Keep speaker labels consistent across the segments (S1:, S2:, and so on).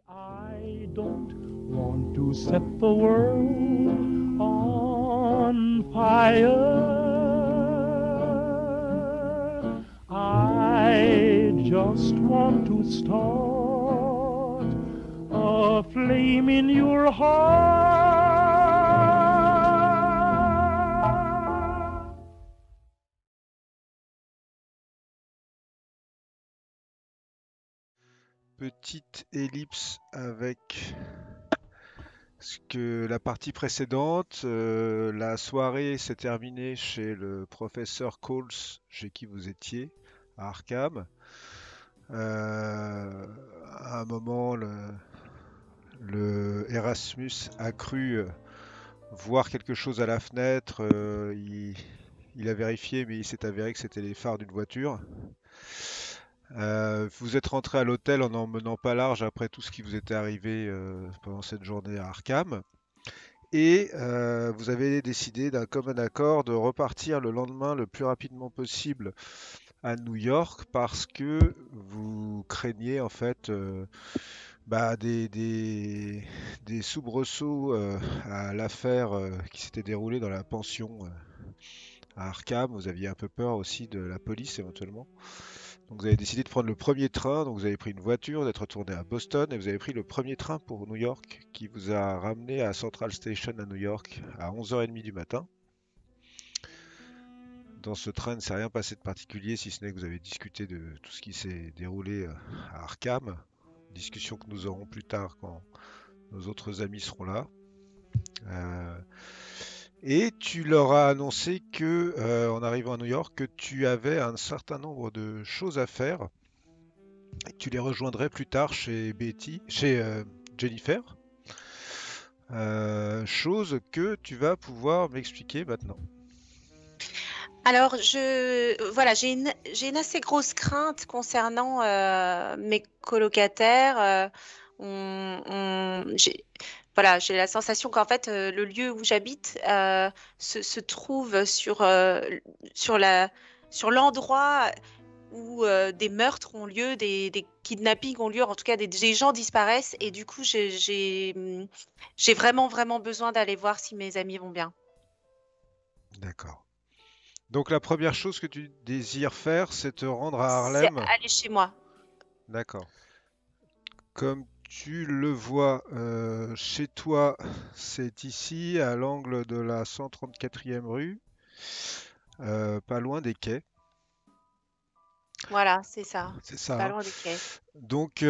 S1: I don't want to set the world on fire. I just want to start a flame in your heart.
S2: Petite ellipse avec la partie précédente. La soirée s'est terminée chez le professeur Coles, chez qui vous étiez, à Arkham. À un moment, le Erasmus a cru voir quelque chose à la fenêtre. Il a vérifié, mais il s'est avéré que c'était les phares d'une voiture. Vous êtes rentré à l'hôtel en n'en menant pas large après tout ce qui vous était arrivé pendant cette journée à Arkham. Et vous avez décidé d'un commun accord de repartir le lendemain le plus rapidement possible à New York parce que vous craignez en fait des soubresauts à l'affaire qui s'était déroulée dans la pension à Arkham. Vous aviez un peu peur aussi de la police éventuellement. Donc vous avez décidé de prendre le premier train, donc vous avez pris une voiture, d'être retourné à Boston et vous avez pris le premier train pour New York qui vous a ramené à Central Station à New York à 11h30 du matin. Dans ce train, il ne s'est rien passé de particulier si ce n'est que vous avez discuté de tout ce qui s'est déroulé à Arkham, discussion que nous aurons plus tard quand nos autres amis seront là. Euh, et tu leur as annoncé que, en arrivant à New York, que tu avais un certain nombre de choses à faire et que tu les rejoindrais plus tard chez chez Jennifer. Chose que tu vas pouvoir m'expliquer maintenant.
S3: Alors, voilà, j'ai une assez grosse crainte concernant mes colocataires. Voilà, j'ai la sensation qu'en fait, le lieu où j'habite se trouve sur l'endroit où des meurtres ont lieu, des kidnappings ont lieu, en tout cas des gens disparaissent. Et du coup, j'ai vraiment, vraiment besoin d'aller voir si mes amis vont bien.
S2: D'accord. Donc la première chose que tu désires faire, c'est te rendre à
S3: C'est
S2: Harlem.
S3: aller chez moi.
S2: D'accord. Comme tu le vois, chez toi, c'est ici, à l'angle de la 134e rue, pas loin des quais.
S3: Voilà, c'est ça.
S2: C'est
S3: C'est
S2: ça,
S3: pas
S2: hein.
S3: loin des quais.
S2: Donc,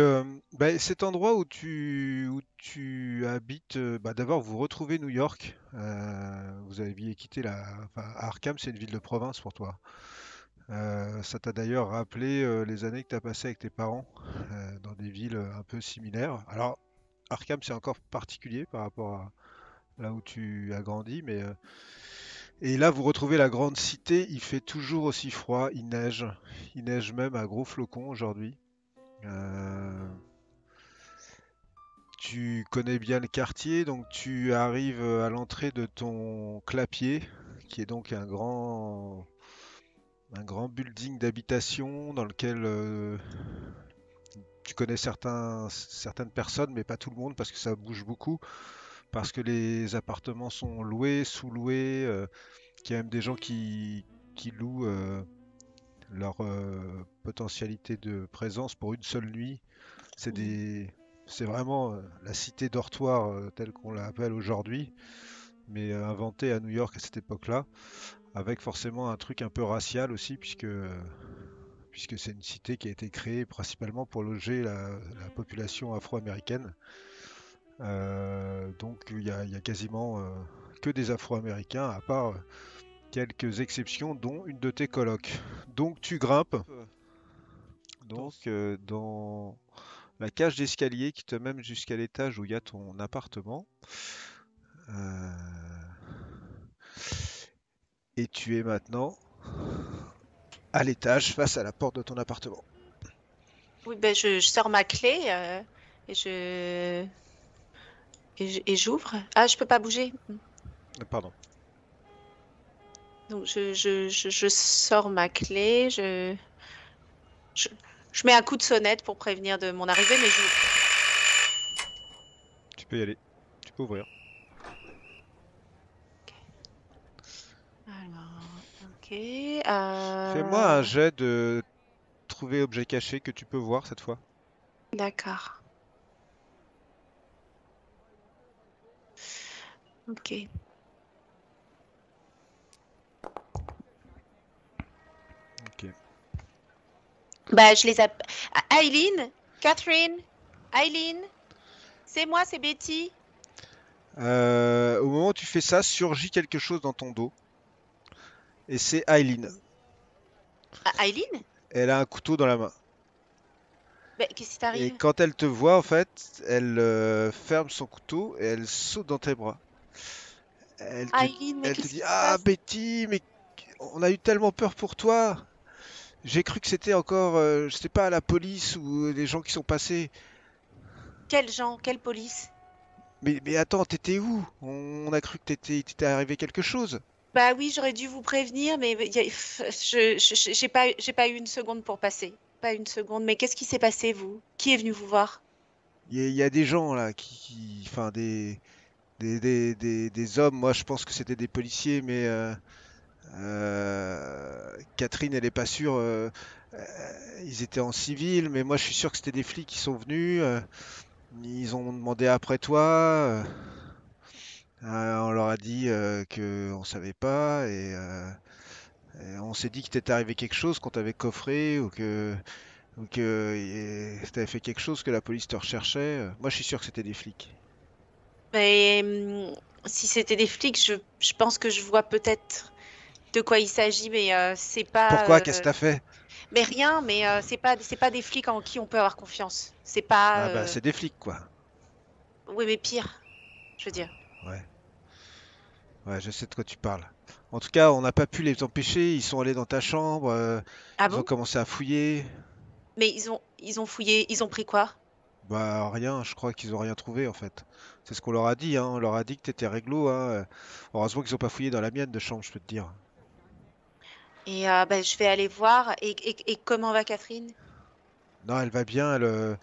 S2: cet endroit où tu habites, d'abord, vous retrouvez New York. Vous aviez quitté enfin, Arkham, c'est une ville de province pour toi. Ça t'a d'ailleurs rappelé les années que tu as passées avec tes parents dans des villes un peu similaires. Alors, Arkham, c'est encore particulier par rapport à là où tu as grandi, et là, vous retrouvez la grande cité. Il fait toujours aussi froid, il neige même à gros flocons aujourd'hui. Euh, Tu connais bien le quartier, donc tu arrives à l'entrée de ton clapier, qui est donc un grand building d'habitation dans lequel tu connais certaines personnes, mais pas tout le monde parce que ça bouge beaucoup, parce que les appartements sont loués, sous-loués, qu'il y a même des gens qui louent leur potentialité de présence pour une seule nuit. C'est
S3: Mm.
S2: des, c'est vraiment la cité dortoir telle qu'on l'appelle aujourd'hui, mais inventée à New York à cette époque-là, avec forcément un truc un peu racial aussi, puisque c'est une cité qui a été créée principalement pour loger la population afro-américaine. Donc il y a quasiment que des Afro-Américains, à part quelques exceptions, dont une de tes colocs. Donc tu grimpes dans la cage d'escalier qui te mène jusqu'à l'étage où il y a ton appartement. Euh, Et tu es maintenant à l'étage face à la porte de ton appartement.
S3: Oui, ben je sors ma clé et et j'ouvre. Ah, je peux pas bouger.
S2: Pardon.
S3: Donc je sors ma clé. Je, je mets un coup de sonnette pour prévenir de mon arrivée, mais j'ouvre.
S2: peux y aller. Tu peux ouvrir.
S3: Alors, ok.
S2: Fais-moi un jet de trouver objet caché que tu peux voir cette fois.
S3: D'accord. Ok.
S2: Ok.
S3: Bah, je les appelle. Aileen, Catherine, Aileen, c'est moi, c'est Betty.
S2: Au moment où tu fais ça, surgit quelque chose dans ton dos. Et c'est Eileen.
S3: Aileen?
S2: Elle a un couteau dans la main.
S3: Bah, qu'est-ce qui
S2: Et
S3: t'arrive?
S2: quand elle te voit, en fait, elle ferme son couteau et elle saute dans tes bras. Elle te,
S3: Aileen, mais
S2: elle te
S3: qu'est-ce
S2: dit,
S3: qui se
S2: ah,
S3: passe?
S2: Betty, mais on a eu tellement peur pour toi. J'ai cru que c'était encore, je sais pas, la police ou les gens qui sont passés.
S3: Quels gens? Quelle police?
S2: Mais attends, t'étais où? On a cru que il t'était arrivé quelque chose.
S3: Bah oui, j'aurais dû vous prévenir, mais j'ai pas eu une seconde pour passer. Pas une seconde. Mais qu'est-ce qui s'est passé, vous? Qui est venu vous voir?
S2: Il y a des gens là enfin des hommes. Moi, je pense que c'était des policiers, mais Catherine, elle est pas sûre. Ils étaient en civil, mais moi, je suis sûr que c'était des flics qui sont venus. Ils ont demandé après toi. On leur a dit que on savait pas et on s'est dit qu'il t'était arrivé quelque chose, qu'on t'avait coffré ou que t'avais fait quelque chose, que la police te recherchait. Moi, je suis sûr que c'était des flics.
S3: Mais si c'était des flics, je pense que je vois peut-être de quoi il s'agit, mais c'est pas.
S2: Pourquoi? Qu'est-ce que t'as fait?
S3: Mais rien, mais c'est pas des flics en qui on peut avoir confiance. C'est pas.
S2: Ah bah, c'est des flics, quoi.
S3: Oui, mais pire, je veux dire.
S2: Ouais, ouais, je sais de quoi tu parles. En tout cas, on n'a pas pu les empêcher. Ils sont allés dans ta chambre.
S3: Ah
S2: Ils ont
S3: bon?
S2: commencé à fouiller.
S3: Mais ils ont fouillé, ils ont pris quoi?
S2: Bah, rien. Je crois qu'ils ont rien trouvé, en fait. C'est ce qu'on leur a dit, hein. On leur a dit que t'étais réglo, hein. Heureusement qu'ils ont pas fouillé dans la mienne de chambre, je peux te dire.
S3: Et ben, je vais aller voir. Et comment va Catherine?
S2: Non, elle va bien. Là,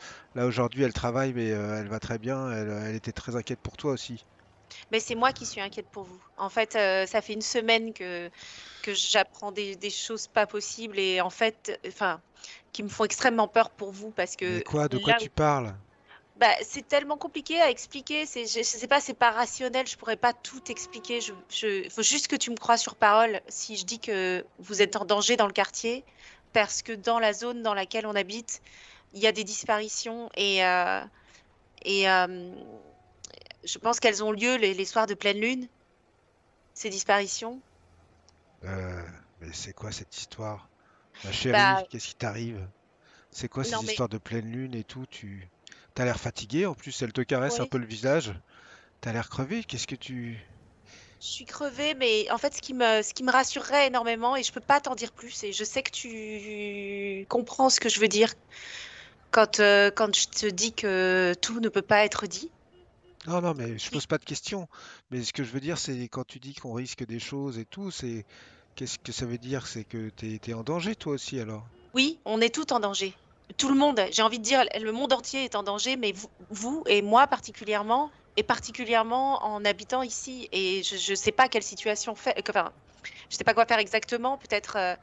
S2: aujourd'hui, elle travaille, mais elle va très bien. Elle était très inquiète pour toi aussi.
S3: Mais c'est moi qui suis inquiète pour vous. En fait, ça fait une semaine que j'apprends des choses pas possibles et en fait, enfin, qui me font extrêmement peur pour vous parce
S2: Mais
S3: que
S2: quoi? De quoi
S3: là,
S2: tu parles?
S3: bah, c'est tellement compliqué à expliquer. Je sais pas, c'est pas rationnel. Je pourrais pas tout expliquer. Faut juste que tu me crois sur parole si je dis que vous êtes en danger dans le quartier parce que dans la zone dans laquelle on habite, il y a des disparitions et je pense qu'elles ont lieu les soirs de pleine lune, ces disparitions.
S2: Euh, mais c'est quoi cette histoire? Ma chérie,
S3: Bah,
S2: qu'est-ce qui t'arrive? C'est quoi
S3: non
S2: ces
S3: mais
S2: histoires de pleine lune et tout? T'as l'air fatigué en plus, elle te caresse un
S3: oui,
S2: peu le visage. T'as l'air crevé, qu'est-ce que tu...
S3: je suis crevée, mais en fait, ce qui me rassurerait énormément, et je peux pas t'en dire plus, et je sais que tu comprends ce que je veux dire quand je te dis que tout ne peut pas être dit.
S2: Non, non, mais je pose pas de questions. Mais ce que je veux dire, c'est quand tu dis qu'on risque des choses et tout, c'est... Qu'est-ce que ça veut dire? C'est que t'es en danger toi aussi alors?
S3: Oui, on est tout en danger. Tout le monde, j'ai envie de dire, le monde entier est en danger, mais vous et moi particulièrement, et particulièrement en habitant ici. Et je sais pas quelle situation fait, enfin, je sais pas quoi faire exactement. Peut-être,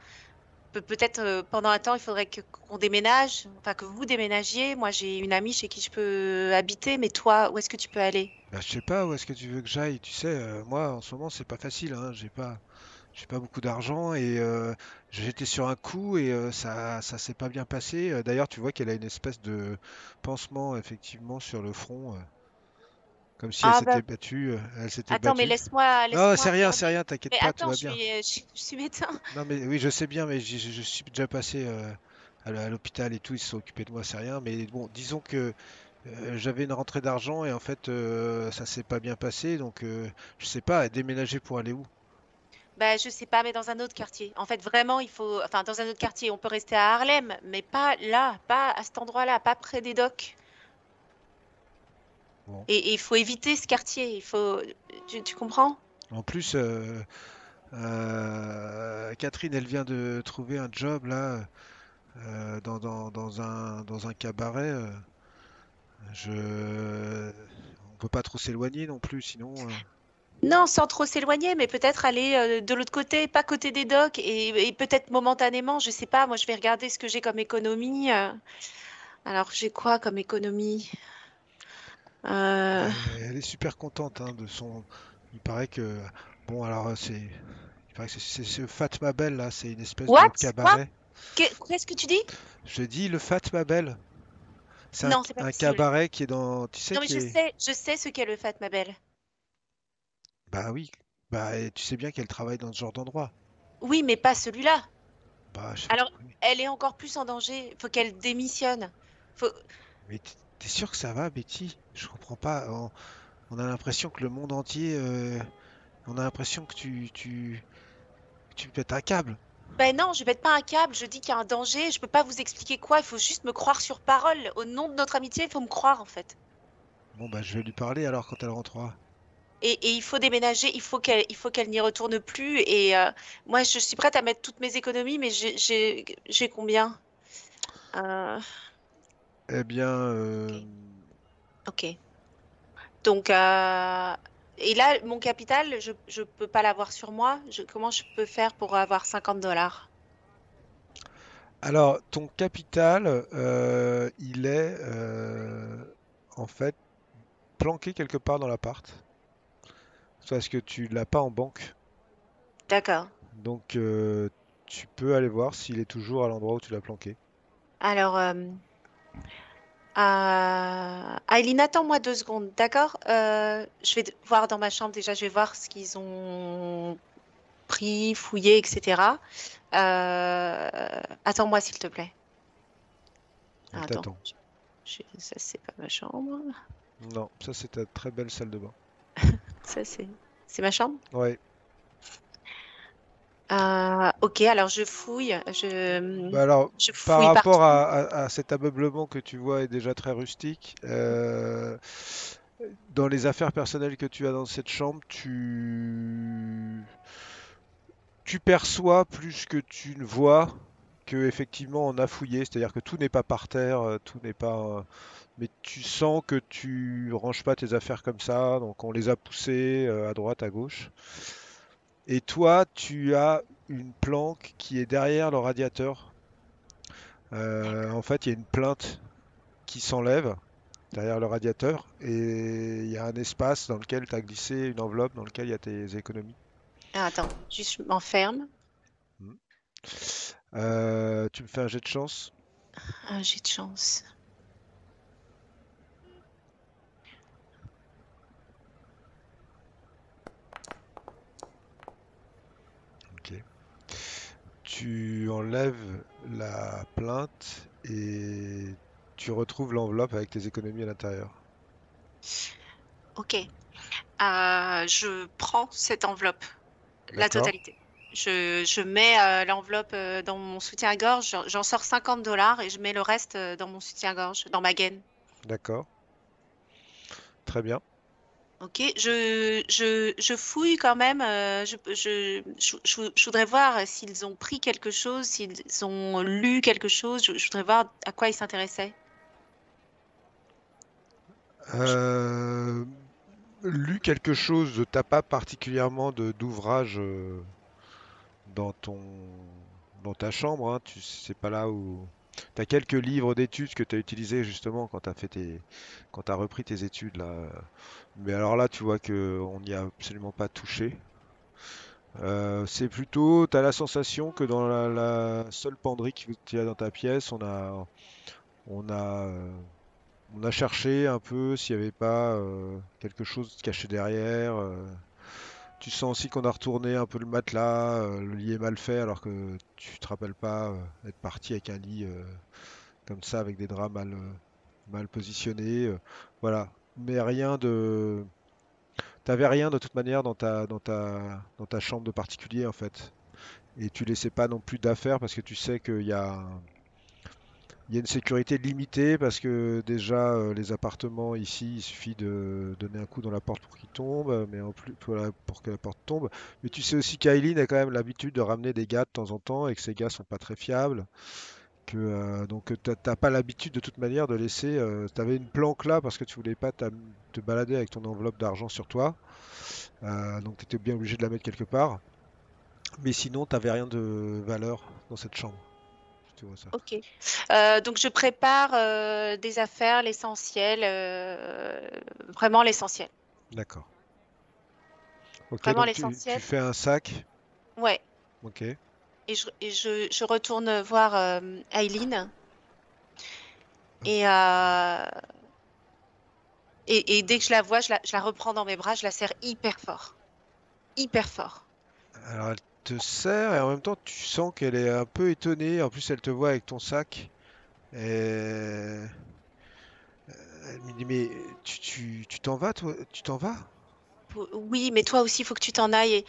S3: peut-être pendant un temps, il faudrait qu'on déménage, enfin que vous déménagiez. Moi, j'ai une amie chez qui je peux habiter, mais toi, où est-ce que tu peux aller?
S2: Bah, je sais pas où est-ce que tu veux que j'aille. Tu sais, moi en ce moment c'est pas facile, hein. J'ai pas beaucoup d'argent et j'étais sur un coup et ça s'est pas bien passé. D'ailleurs, tu vois qu'elle a une espèce de pansement effectivement sur le front, comme si elle
S3: Ah
S2: s'était
S3: bah,
S2: battue. Elle s'était
S3: attends, mais
S2: battue.
S3: laisse-moi
S2: Non, c'est
S3: regarder.
S2: rien, t'inquiète
S3: Mais
S2: pas, tout
S3: attends,
S2: va bien.
S3: je suis médecin.
S2: Non, mais oui, je sais bien, mais je suis déjà passé à l'hôpital et tout, ils se sont occupés de moi, c'est rien. Mais bon, disons que j'avais une rentrée d'argent et en fait, ça s'est pas bien passé, donc je sais pas, déménager pour aller où?
S3: Bah, je sais pas, mais dans un autre quartier. En fait, vraiment, il faut, enfin, dans un autre quartier, on peut rester à Harlem, mais pas là, pas à cet endroit-là, pas près des docks.
S2: Bon.
S3: Et il faut éviter ce quartier. Il faut, tu comprends?
S2: En plus, Catherine, elle vient de trouver un job là, dans un cabaret. Je... peut pas trop s'éloigner non plus, sinon.
S3: Non, sans trop s'éloigner, mais peut-être aller de l'autre côté, pas côté des docks, et peut-être momentanément, je sais pas, moi je vais regarder ce que j'ai comme économie. Alors j'ai quoi comme économie? Euh,
S2: Elle est super contente hein, de son. Il paraît que. Bon, alors Il paraît que c'est ce Fatma Bell là, c'est une espèce de
S3: What? Quoi?
S2: cabaret.
S3: Qu'est-ce que tu dis?
S2: Je dis le Fatma Bell. C'est
S3: Non, c'est pas
S2: un
S3: possible.
S2: cabaret qui est dans. Tu sais
S3: Non, mais
S2: qui est.
S3: je sais ce qu'est le Fat, ma belle.
S2: Bah oui. Bah et tu sais bien qu'elle travaille dans ce genre d'endroit.
S3: Oui, mais pas celui-là.
S2: Bah je...
S3: Alors,
S2: oui.
S3: elle est encore plus en danger. Faut qu'elle démissionne. Faut...
S2: Mais t'es sûr que ça va, Betty? Je comprends pas. On a l'impression que le monde entier. On a l'impression que tu pètes un câble.
S3: Ben non, je pète pas un câble. Je dis qu'il y a un danger. Je peux pas vous expliquer quoi. Il faut juste me croire sur parole. Au nom de notre amitié, il faut me croire, en fait.
S2: Bon bah je vais lui parler alors quand elle rentrera.
S3: Et il faut déménager. Il faut qu'elle n'y retourne plus. Et moi, je suis prête à mettre toutes mes économies, mais j'ai combien? Euh,
S2: Eh bien,
S3: ok. Ok. Donc, et là, mon capital, je peux pas l'avoir sur moi. Comment je peux faire pour avoir 50 $?
S2: alors ton capital, il est en fait planqué quelque part dans l'appart, parce que tu l'as pas en banque.
S3: D'accord.
S2: Donc tu peux aller voir s'il est toujours à l'endroit où tu l'as planqué.
S3: Alors, Aileen, attends-moi 2 secondes, d'accord? Je vais voir dans ma chambre déjà, je vais voir ce qu'ils ont pris, fouillé, etc. Attends-moi, s'il te plaît.
S2: Elle
S3: Attends,
S2: t'attend.
S3: ça c'est pas ma chambre.
S2: Non, ça c'est ta très belle salle de bain.
S3: Ça c'est ma chambre?
S2: Ouais.
S3: Ok, alors
S2: Bah alors,
S3: je
S2: par
S3: fouille
S2: rapport
S3: partout.
S2: à cet ameublement que tu vois est déjà très rustique, dans les affaires personnelles que tu as dans cette chambre, tu perçois plus que tu ne vois que effectivement on a fouillé, c'est-à-dire que tout n'est pas par terre, tout n'est pas, mais tu sens que tu ranges pas tes affaires comme ça, donc on les a poussées à droite, à gauche. Et toi, tu as une planque qui est derrière le radiateur. En fait, il y a une plainte qui s'enlève derrière le radiateur et il y a un espace dans lequel tu as glissé une enveloppe dans lequel il y a tes économies.
S3: Attends, juste je m'enferme.
S2: Hmm. Tu me fais un jet de chance.
S3: Ah, j'ai de chance.
S2: Ok. Tu enlèves la plainte et tu retrouves l'enveloppe avec tes économies à l'intérieur.
S3: Ok. Je prends cette enveloppe, la
S2: D'accord?
S3: totalité. Je mets l'enveloppe dans mon soutien-gorge, j'en sors 50 $ et je mets le reste dans mon soutien-gorge, dans ma gaine.
S2: D'accord. Très bien.
S3: Ok, je fouille quand même. Je voudrais voir s'ils ont pris quelque chose, s'ils ont lu quelque chose. Je voudrais voir à quoi ils s'intéressaient. Je-
S2: Euh, Lu quelque chose, t'as pas particulièrement d'ouvrage dans dans ta chambre, hein, c'est pas là où t'as quelques livres d'études que tu as utilisés justement quand quand t'as repris tes études là. Mais alors là, tu vois que on n'y a absolument pas touché. C'est plutôt, t'as la sensation que dans la seule penderie qu'il y a dans ta pièce, on a, euh, on a cherché un peu s'il n'y avait pas quelque chose caché derrière. Tu sens aussi qu'on a retourné un peu le matelas, le lit est mal fait alors que tu te rappelles pas être parti avec un lit comme ça avec des draps mal positionnés. Voilà. Mais rien de. T'avais rien de toute manière dans ta chambre de particulier en fait. Et tu laissais pas non plus d'affaires parce que tu sais il y a une sécurité limitée parce que déjà les appartements ici, il suffit de donner un coup dans la porte pour qu'il tombe, mais en plus voilà, pour que la porte tombe. Mais tu sais aussi qu'Aileen a quand même l'habitude de ramener des gars de temps en temps et que ces gars sont pas très fiables, Donc t'as pas l'habitude de toute manière de laisser. T'avais une planque là parce que tu voulais pas te balader avec ton enveloppe d'argent sur toi. Donc tu étais bien obligé de la mettre quelque part. Mais sinon, t'avais rien de valeur dans cette chambre. Si tu vois ça.
S3: Ok. Donc je prépare des affaires, l'essentiel, vraiment l'essentiel.
S2: D'accord. Ok,
S3: Vraiment
S2: donc tu
S3: l'essentiel.
S2: fais un sac.
S3: Ouais.
S2: Ok.
S3: Et je retourne voir Aileen et, euh, et dès que je la vois, je la reprends dans mes bras, je la serre hyper fort. Hyper fort.
S2: Alors elle te sert et en même temps tu sens qu'elle est un peu étonnée. En plus, elle te voit avec ton sac. Et elle me dit, mais tu t'en vas, toi? Tu t'en vas?
S3: Oui, mais toi aussi, il faut que tu t'en ailles. Et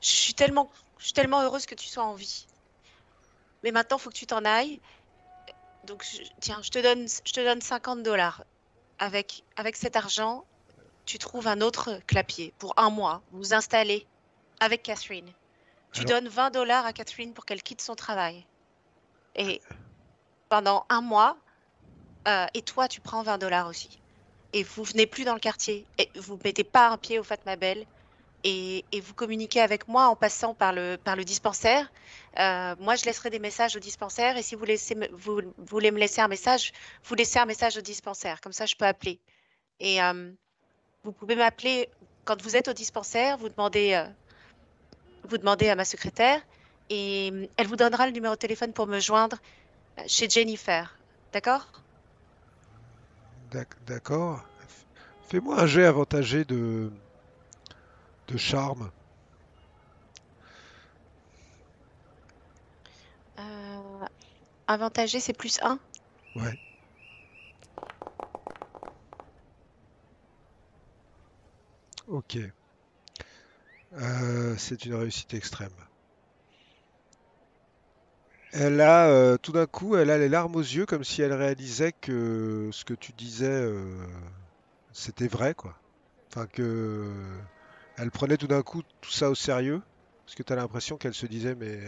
S3: je suis tellement heureuse que tu sois en vie. Mais maintenant, il faut que tu t'en ailles. Donc, tiens, je te donne 50 dollars. Avec cet argent, tu trouves un autre clapier pour un mois. Vous vous installez avec Catherine. Tu
S2: Alors,
S3: donnes 20 dollars à Catherine pour qu'elle quitte son travail. Et pendant un mois, et toi, tu prends 20 dollars aussi. Et vous venez plus dans le quartier. Et vous mettez pas un pied au Fatma Bell. Et vous communiquez avec moi en passant par le dispensaire. Moi, je laisserai des messages au dispensaire. Et si vous voulez me laisser un message, vous laissez un message au dispensaire. Comme ça, je peux appeler. Et vous pouvez m'appeler quand vous êtes au dispensaire. Vous demandez à ma secrétaire. Et elle vous donnera le numéro de téléphone pour me joindre chez Jennifer. D'accord?
S2: d'accord. Fais-moi un jet avantagé de charme.
S3: Euh, Avantagé, c'est +1.
S2: Ouais. Ok. C'est une réussite extrême. Tout d'un coup, elle a les larmes aux yeux, comme si elle réalisait que ce que tu disais, c'était vrai, quoi. Enfin, elle prenait tout d'un coup tout ça au sérieux, parce que tu as l'impression qu'elle se disait, mais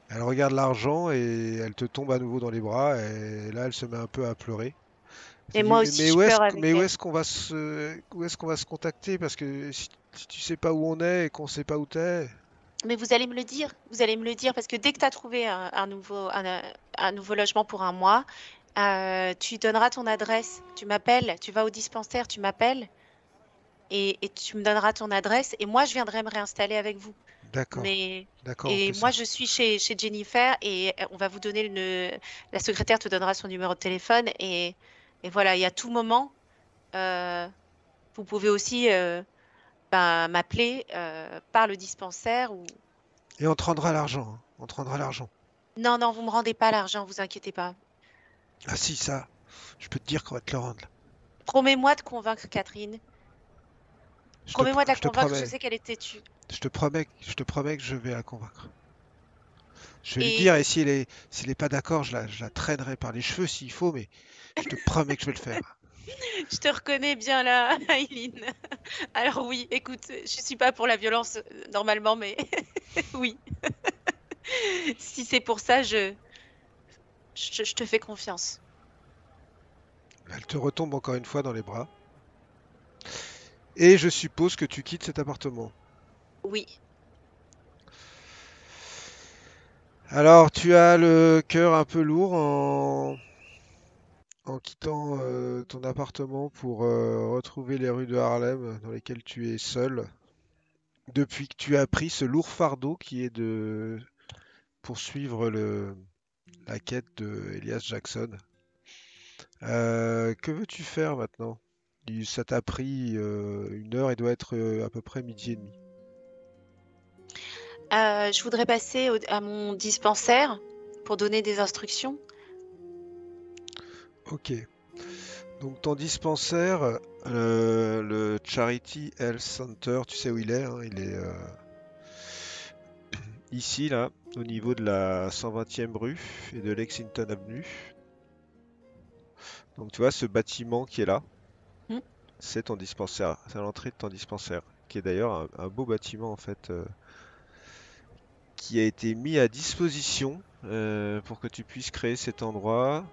S2: elle regarde l'argent et elle te tombe à nouveau dans les bras, et là, elle se met un peu à pleurer. Elle te
S3: Et
S2: dit,
S3: moi aussi,
S2: mais
S3: je pleure avec
S2: où
S3: elle.
S2: est-ce qu'on va où est-ce qu'on va se contacter? Parce que si tu sais pas où on est et qu'on sait pas où t'es.
S3: Mais vous allez me le dire, vous allez me le dire, parce que dès que tu as trouvé un nouveau logement pour un mois, tu donneras ton adresse, tu m'appelles, tu vas au dispensaire, tu m'appelles et tu me donneras ton adresse et moi je viendrai me réinstaller avec vous.
S2: D'accord,
S3: Mais
S2: d'accord, on
S3: et
S2: fait
S3: moi
S2: ça.
S3: je suis chez Jennifer et on va vous donner la secrétaire te donnera son numéro de téléphone et voilà, et à tout moment, euh, vous pouvez aussi ben, m'appeler par le dispensaire ou
S2: Et on te rendra l'argent, hein. On te rendra l'argent.
S3: non, non, vous me rendez pas l'argent, vous inquiétez pas.
S2: Ah si, ça, je peux te dire qu'on va te le rendre, là.
S3: Promets-moi de convaincre Catherine. Promets-moi de la
S2: Je te
S3: convaincre, je
S2: promets,
S3: sais qu'elle est têtue.
S2: je te promets que je vais la convaincre. Je vais lui dire,
S3: Et
S2: et s'il est pas d'accord, je la traînerai par les cheveux s'il faut, mais je te promets que je vais le faire.
S3: je te reconnais bien là, Aileen. Alors oui, écoute, je suis pas pour la violence normalement, mais oui, si c'est pour ça, je te fais confiance.
S2: Elle te retombe encore une fois dans les bras. Et je suppose que tu quittes cet appartement.
S3: Oui.
S2: Alors, tu as le cœur un peu lourd en quittant ton appartement pour retrouver les rues de Harlem dans lesquelles tu es seul. Depuis que tu as pris ce lourd fardeau qui est de poursuivre la quête de Elias Jackson. Que veux-tu faire maintenant? Ça t'a pris 1 heure, il doit être à peu près midi et demi.
S3: Je voudrais passer à mon dispensaire pour donner des instructions.
S2: Ok. Donc ton dispensaire, le Charity Health Center, tu sais où il est, hein, il est ici, là, au niveau de la 120e rue et de Lexington Avenue. Donc tu vois ce bâtiment qui est là,
S3: Hmm.
S2: c'est ton dispensaire, c'est à l'entrée de ton dispensaire, qui est d'ailleurs un beau bâtiment en fait, qui a été mis à disposition pour que tu puisses créer cet endroit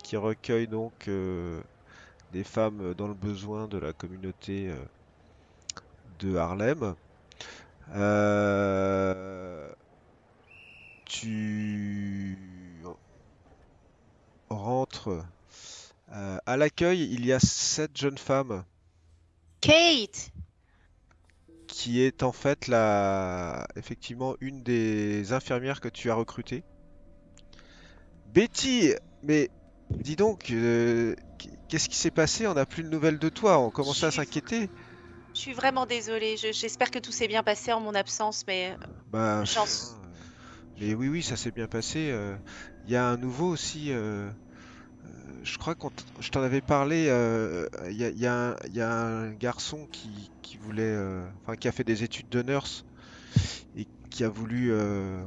S2: qui recueille donc des femmes dans le besoin de la communauté de Harlem. Euh, Tu rentres à l'accueil, il y a 7 jeunes femmes
S3: Kate!
S2: qui est en fait effectivement une des infirmières que tu as recrutées. Betty, mais dis donc, qu'est-ce qui s'est passé? On n'a plus de nouvelles de toi, on
S3: Je
S2: commençait à
S3: suis,
S2: s'inquiéter.
S3: je suis vraiment désolée. J'espère que tout s'est bien passé en mon absence, mais
S2: Bah,
S3: j'en...
S2: mais oui, oui, ça s'est bien passé. Il y a un nouveau aussi. Je crois je t'en avais parlé. Il y a un garçon qui voulait, enfin, qui a fait des études de nurse et qui a voulu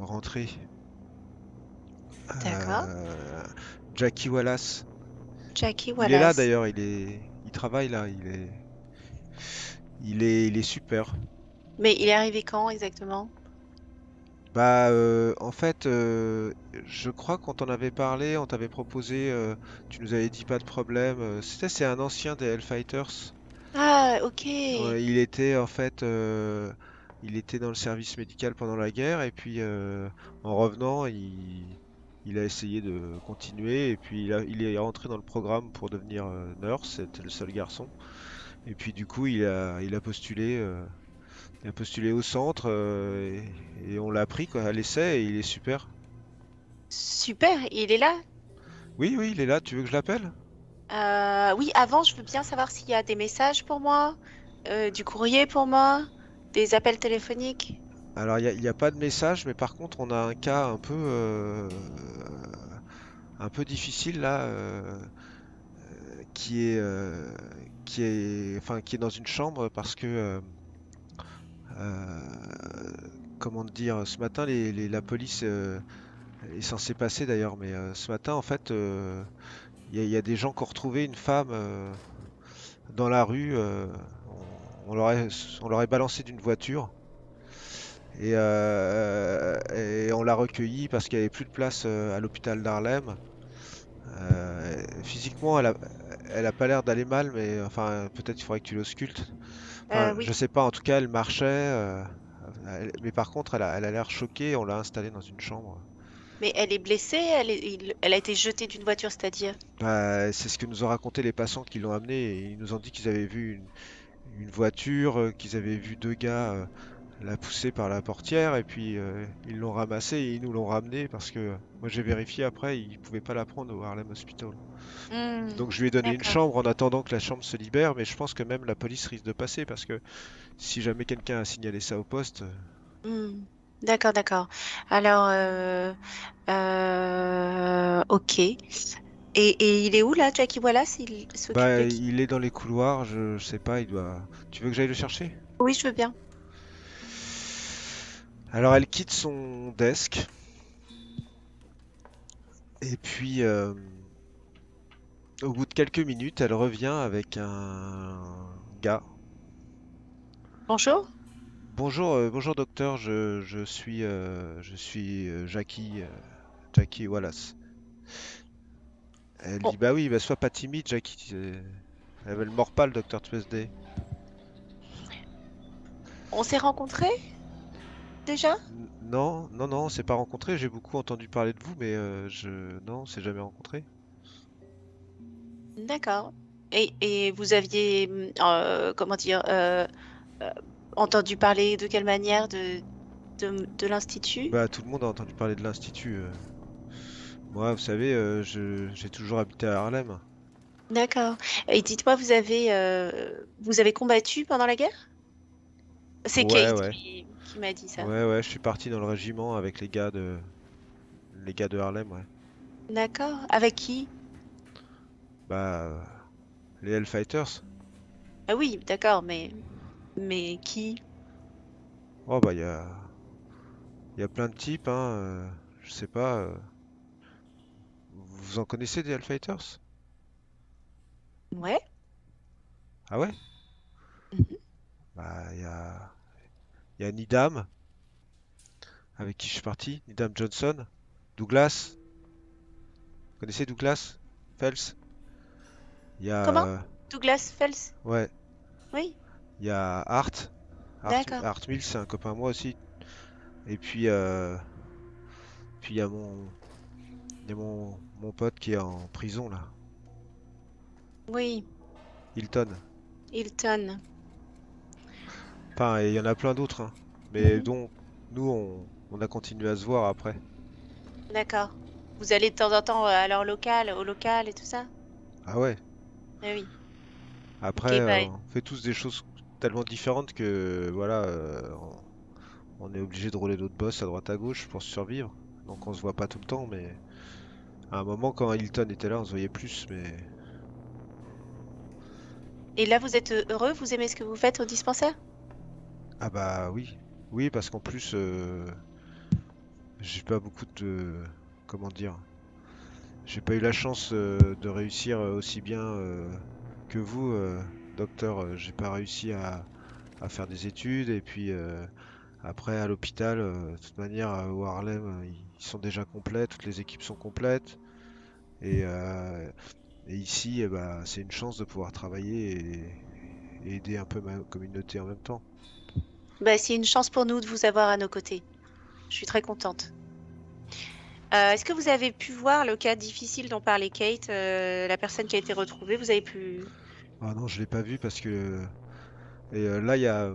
S2: rentrer.
S3: D'accord.
S2: Euh, Jackie Wallace.
S3: Jackie
S2: Il est là
S3: Wallace.
S2: d'ailleurs. Il travaille là. Il est super.
S3: Mais il est arrivé quand exactement?
S2: Bah, en fait, je crois qu'on t'en avait parlé, on t'avait proposé, tu nous avais dit pas de problème. C'est un ancien des Hellfighters.
S3: Ah, ok.
S2: Ouais, il était en fait, il était dans le service médical pendant la guerre et puis en revenant, il a essayé de continuer et puis il est rentré dans le programme pour devenir nurse. C'était le seul garçon. Et puis du coup, il a postulé au centre et on l'a pris quoi, à l'essai et il est super.
S3: Super, il est là?
S2: Oui, oui, il est là. Tu veux que je l'appelle?
S3: Oui, avant, je veux bien savoir s'il y a des messages pour moi, du courrier pour moi, des appels téléphoniques.
S2: Alors, il y a pas de message, mais par contre, on a un cas un peu difficile là, qui est, enfin, qui est dans une chambre parce que, comment te dire, ce matin, la police est censée passer d'ailleurs, mais ce matin, en fait, il y a des gens qui ont retrouvé une femme dans la rue. On on l'aurait balancée d'une voiture. Et on l'a recueillie parce qu'il n'y avait plus de place à l'hôpital d'Harlem. Physiquement, elle a pas l'air d'aller mal, mais enfin, peut-être il faudrait que tu l'auscultes. Enfin, je
S3: Oui,
S2: sais pas, en tout cas, elle marchait, mais par contre, elle a l'air choquée. On l'a installée dans une chambre.
S3: mais elle est blessée, elle a été jetée d'une voiture, c'est-à-dire.
S2: Bah, c'est ce que nous ont raconté les passants qui l'ont amenée. Et ils nous ont dit qu'ils avaient vu une voiture, qu'ils avaient vu 2 gars la pousser par la portière et puis ils l'ont ramassée et ils nous l'ont ramenée parce que moi j'ai vérifié après, ils pouvaient pas la prendre au Harlem Hospital.
S3: Hmm,
S2: Donc je lui ai donné une
S3: d'accord.
S2: chambre en attendant que la chambre se libère, mais je pense que même la police risque de passer parce que si jamais quelqu'un a signalé ça au poste,
S3: Hmm, d'accord, d'accord. Alors, ok. Et il est où là, Jackie Wallace? Il s'occupe
S2: bah
S3: de qui?
S2: il est dans les couloirs, je sais pas, il doit. Tu veux que j'aille le chercher?
S3: Oui, je veux bien.
S2: Alors elle quitte son desk et puis au bout de quelques minutes, elle revient avec un gars.
S3: Bonjour.
S2: Bonjour docteur, je suis Jackie Wallace. Elle
S3: On,
S2: dit bah oui, bah sois pas timide Jackie. Elle mord pas le docteur Tuesday.
S3: on s'est rencontrés déjà?
S2: Non, non, non, on s'est pas rencontrés. J'ai beaucoup entendu parler de vous, mais non, on s'est jamais rencontrés.
S3: D'accord. Et vous aviez, comment dire, euh, entendu parler de quelle manière de l'Institut?
S2: Bah tout le monde a entendu parler de l'institut. Moi, vous savez, j'ai toujours habité à Harlem.
S3: D'accord. Et dites-moi, vous avez combattu pendant la guerre? C'est
S2: Ouais,
S3: Kate
S2: ouais,
S3: qui m'a dit ça.
S2: ouais, ouais. Je suis parti dans le régiment avec les gars de Harlem, ouais.
S3: D'accord. Avec qui?
S2: Bah les Hellfighters.
S3: Ah oui, d'accord, mais qui?
S2: Oh bah il y a plein de types, hein. Je sais pas. Vous en connaissez des Hellfighters?
S3: Ouais.
S2: Ah ouais?
S3: Mhm.
S2: Bah il y a Nidam, avec qui je suis parti. Needham Johnson, Douglas. Vous connaissez Douglas Phelps? Il y
S3: Comment?
S2: a,
S3: Douglas Fells?
S2: ouais,
S3: Oui,
S2: il y a Art.
S3: d'accord.
S2: Art Mills, c'est un copain à moi aussi. Et puis il y a mon pote qui est en prison là,
S3: Oui,
S2: Hilton.
S3: Hilton.
S2: Enfin, et il y en a plein d'autres, hein. Mais
S3: Mhm,
S2: dont nous, on a continué à se voir après.
S3: d'accord. Vous allez de temps en temps à leur local, au local et tout ça?
S2: Ah ouais.
S3: Ah oui.
S2: Après,
S3: Ok, bah,
S2: on fait tous des choses tellement différentes que voilà, on est obligé de rouler d'autres boss à droite à gauche pour survivre. Donc on se voit pas tout le temps, mais à un moment quand Hilton était là, on se voyait plus. Mais
S3: et là, vous êtes heureux? Vous aimez ce que vous faites au dispensaire?
S2: ah bah oui, oui parce qu'en plus, j'ai pas beaucoup de comment dire, j'ai pas eu la chance de réussir aussi bien que vous, docteur. J'ai pas réussi à faire des études et puis après à l'hôpital, de toute manière, au Harlem, ils sont déjà complets, toutes les équipes sont complètes. Et ici, bah, c'est une chance de pouvoir travailler et aider un peu ma communauté en même temps.
S3: Bah, c'est une chance pour nous de vous avoir à nos côtés. Je suis très contente. Est-ce que vous avez pu voir le cas difficile dont parlait Kate, la personne qui a été retrouvée? Vous avez pu...
S2: Ah non, je l'ai pas vu parce que là, il y a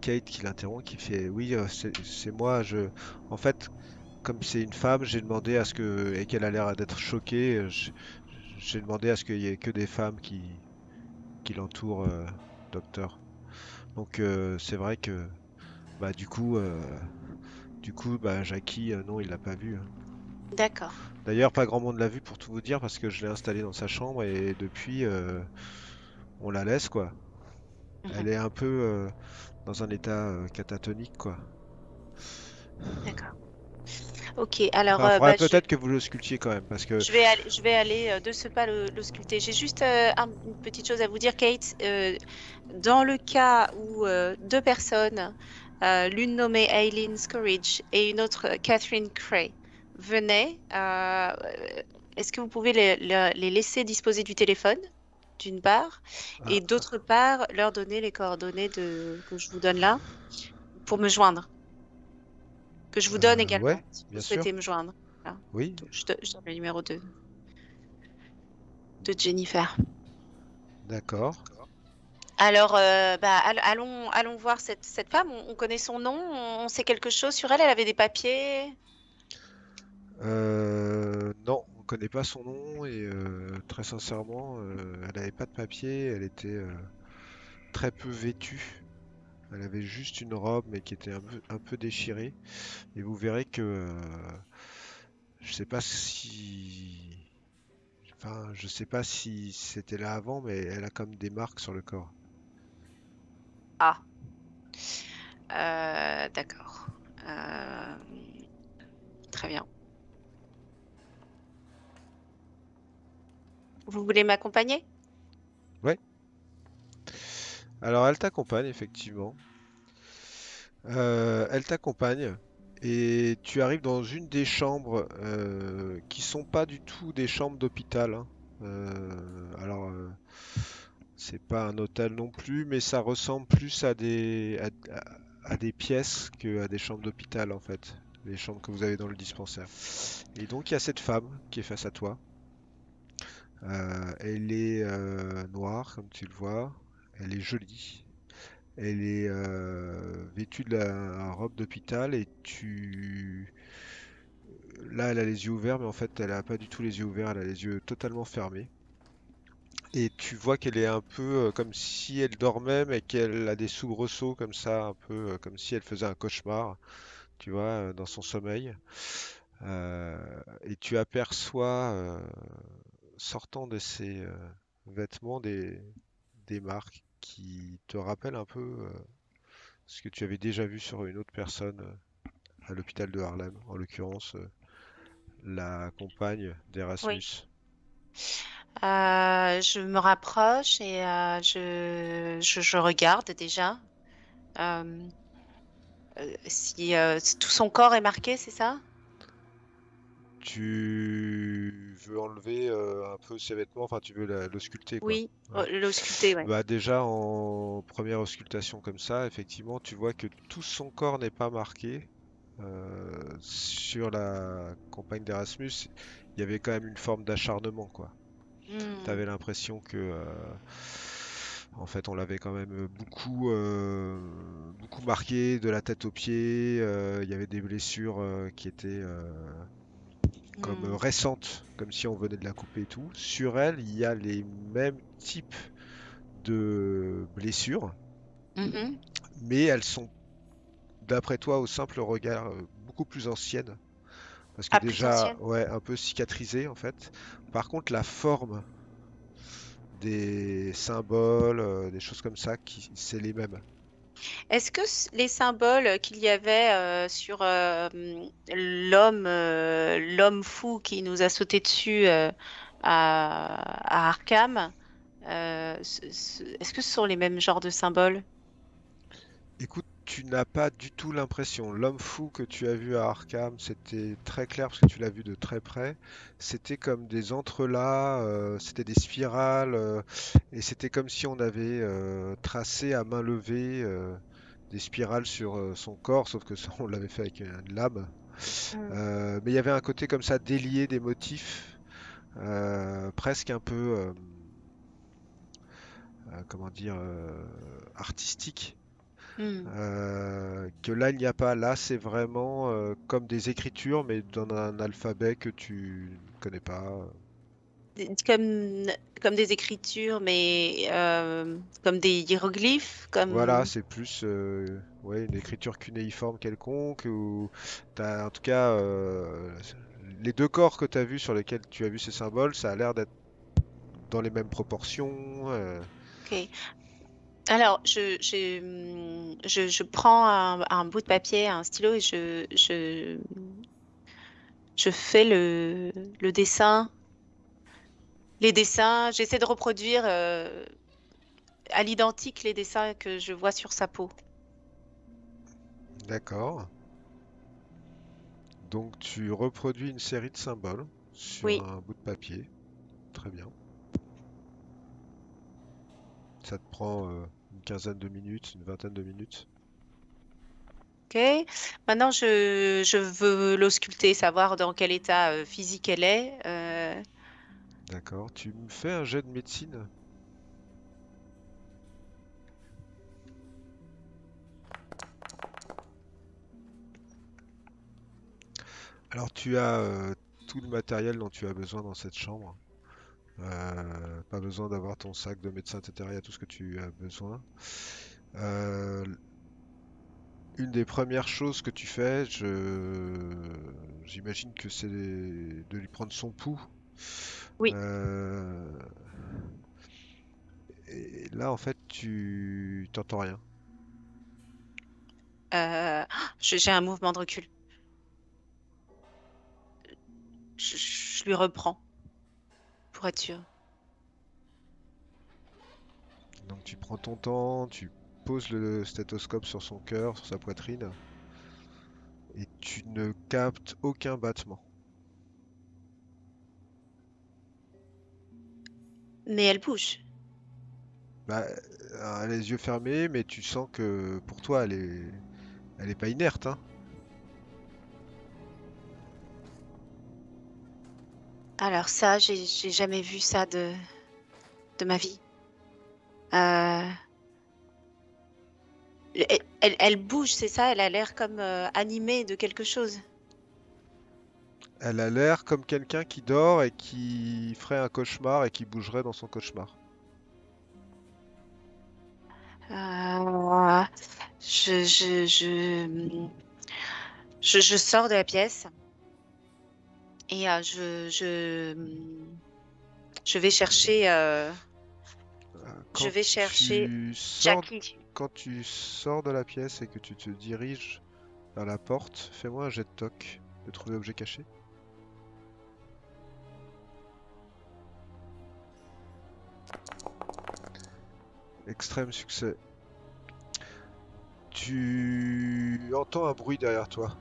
S2: Kate qui l'interrompt, qui fait oui, c'est moi. En fait, comme c'est une femme, j'ai demandé à ce que et qu'elle a l'air d'être choquée. J'ai demandé à ce qu'il y ait que des femmes qui l'entourent, docteur. Donc c'est vrai que bah du coup bah Jackie non il l'a pas vu, hein.
S3: D'accord,
S2: D'ailleurs pas
S3: d'accord.
S2: grand monde l'a vu pour tout vous dire parce que je l'ai installée dans sa chambre et depuis on la laisse quoi.
S3: Mhm,
S2: Elle est un peu dans un état catatonique quoi.
S3: d'accord. Ok, alors
S2: Enfin faudrait
S3: bah,
S2: peut-être que vous le sculptiez quand même parce que
S3: je vais aller de ce pas le sculpter. J'ai juste une petite chose à vous dire, Kate. Dans le cas où deux personnes, l'une nommée Aileen Scourge et une autre Catherine Cray, venaient, est-ce que vous pouvez les laisser disposer du téléphone, d'une part, et
S2: ah,
S3: d'autre part, leur donner les coordonnées que je vous donne là pour me joindre, que je vous donne
S2: ouais
S3: également, si vous
S2: bien sûr
S3: souhaitez me joindre. Voilà.
S2: oui
S3: Donc, je donne le numéro de Jennifer.
S2: d'accord.
S3: Alors, bah, allons voir cette femme. On connaît son nom, on sait quelque chose sur elle. Elle avait des papiers.
S2: Non, on connaît pas son nom et très sincèrement, elle avait pas de papier, elle était très peu vêtue. Elle avait juste une robe mais qui était un peu déchirée. Et vous verrez que je sais pas si, enfin, je sais pas si c'était là avant, mais elle a comme des marques sur le corps.
S3: Ah, d'accord. Euh, très bien. Vous voulez m'accompagner?
S2: Ouais. Alors elle t'accompagne effectivement. Elle t'accompagne et tu arrives dans une des chambres qui sont pas du tout des chambres d'hôpital, hein. Alors c'est pas un hôtel non plus, mais ça ressemble plus à des pièces que à des chambres d'hôpital en fait. Les chambres que vous avez dans le dispensaire. Et donc il y a cette femme qui est face à toi. Elle est noire, comme tu le vois. Elle est jolie. Elle est vêtue de la robe d'hôpital et Là, elle a les yeux ouverts, mais en fait, elle a pas du tout les yeux ouverts. Elle a les yeux totalement fermés. Et tu vois qu'elle est un peu comme si elle dormait, mais qu'elle a des soubresauts comme ça, un peu comme si elle faisait un cauchemar, tu vois, dans son sommeil. Euh, et tu aperçois, sortant de ses vêtements, des marques qui te rappellent un peu ce que tu avais déjà vu sur une autre personne à l'hôpital de Harlem, en l'occurrence la compagne
S3: Oui.
S2: d'Erasmus.
S3: Je me rapproche et je regarde déjà. Euh, si tout son corps est marqué, c'est ça?
S2: Tu veux enlever un peu ses vêtements, enfin tu veux l'ausculter quoi.
S3: Oui,
S2: Ouais.
S3: l'ausculter, ouais.
S2: Bah déjà en première auscultation comme ça, effectivement, tu vois que tout son corps n'est pas marqué. Sur la compagne d'Erasmus, il y avait quand même une forme d'acharnement quoi.
S3: Hmm,
S2: T'avais l'impression que en fait on l'avait quand même beaucoup marqué de la tête aux pieds. Il y avait des blessures qui étaient comme
S3: hmm,
S2: récentes, comme si on venait de la couper et tout. Sur elle, il y a les mêmes types de blessures,
S3: mhm.
S2: mais elles sont, d'après toi, au simple regard, beaucoup plus anciennes. Parce que
S3: Ah, plus
S2: déjà,
S3: ancienne?
S2: ouais, un peu cicatrisées en fait. Par contre, la forme des symboles, des choses comme ça, c'est les mêmes.
S3: Est-ce que les symboles qu'il y avait sur l'homme fou qui nous a sauté dessus à Arkham, est-ce que ce sont les mêmes genres de symboles?
S2: Écoute, tu n'as pas du tout l'impression. L'homme fou que tu as vu à Arkham, c'était très clair parce que tu l'as vu de très près. C'était comme des entrelacs, c'était des spirales, et c'était comme si on avait tracé à main levée des spirales sur son corps, sauf que ça, on l'avait fait avec une lame.
S3: Hmm.
S2: Mais il y avait un côté comme ça délié des motifs, presque un peu, comment dire, artistique.
S3: Hmm.
S2: Que là, il n'y a pas. Là, c'est vraiment comme des écritures, mais dans un alphabet que tu ne connais pas.
S3: Comme, comme des écritures, mais comme des hiéroglyphes,
S2: Voilà,
S3: comme...
S2: c'est plus ouais, une écriture cunéiforme quelconque, ou en tout cas, les deux corps que tu as vus sur lesquels tu as vu ces symboles, ça a l'air d'être dans les mêmes proportions.
S3: Ok. Alors, je prends un bout de papier, un stylo et je fais le dessin. Les dessins, j'essaie de reproduire à l'identique les dessins que je vois sur sa peau.
S2: D'accord. Donc, tu reproduis une série de symboles sur
S3: Oui,
S2: un bout de papier. Très bien. Ça te prend une quinzaine de minutes, une vingtaine de minutes.
S3: ok. Maintenant, je veux l'ausculter, savoir dans quel état physique elle est.
S2: D'accord. Tu me fais un jet de médecine? Alors, tu as tout le matériel dont tu as besoin dans cette chambre. Pas besoin d'avoir ton sac de médecin, etc. Il y a tout ce que tu as besoin. Euh, une des premières choses que tu fais, j'imagine que c'est de lui prendre son pouls.
S3: Oui.
S2: Euh, et là, en fait, tu t'entends rien.
S3: J'ai un mouvement de recul. Je lui reprends pour être sûre.
S2: Donc, tu prends ton temps, tu poses le stéthoscope sur son cœur, sur sa poitrine, et tu ne captes aucun battement.
S3: Mais elle bouge.
S2: Bah, elle a les yeux fermés, mais tu sens que pour toi, elle est pas inerte, hein.
S3: Alors ça, j'ai jamais vu ça de ma vie. Euh, elle bouge, c'est ça? Elle a l'air comme animée de quelque chose.
S2: Elle a l'air comme quelqu'un qui dort et qui ferait un cauchemar et qui bougerait dans son cauchemar.
S3: Euh, je, je, je, je sors de la pièce et je vais chercher, je vais chercher Jackie.
S2: Quand tu sors de la pièce et que tu te diriges vers la porte, fais-moi un jet de toc de trouver objet caché. Extrême succès. Tu entends un bruit derrière toi.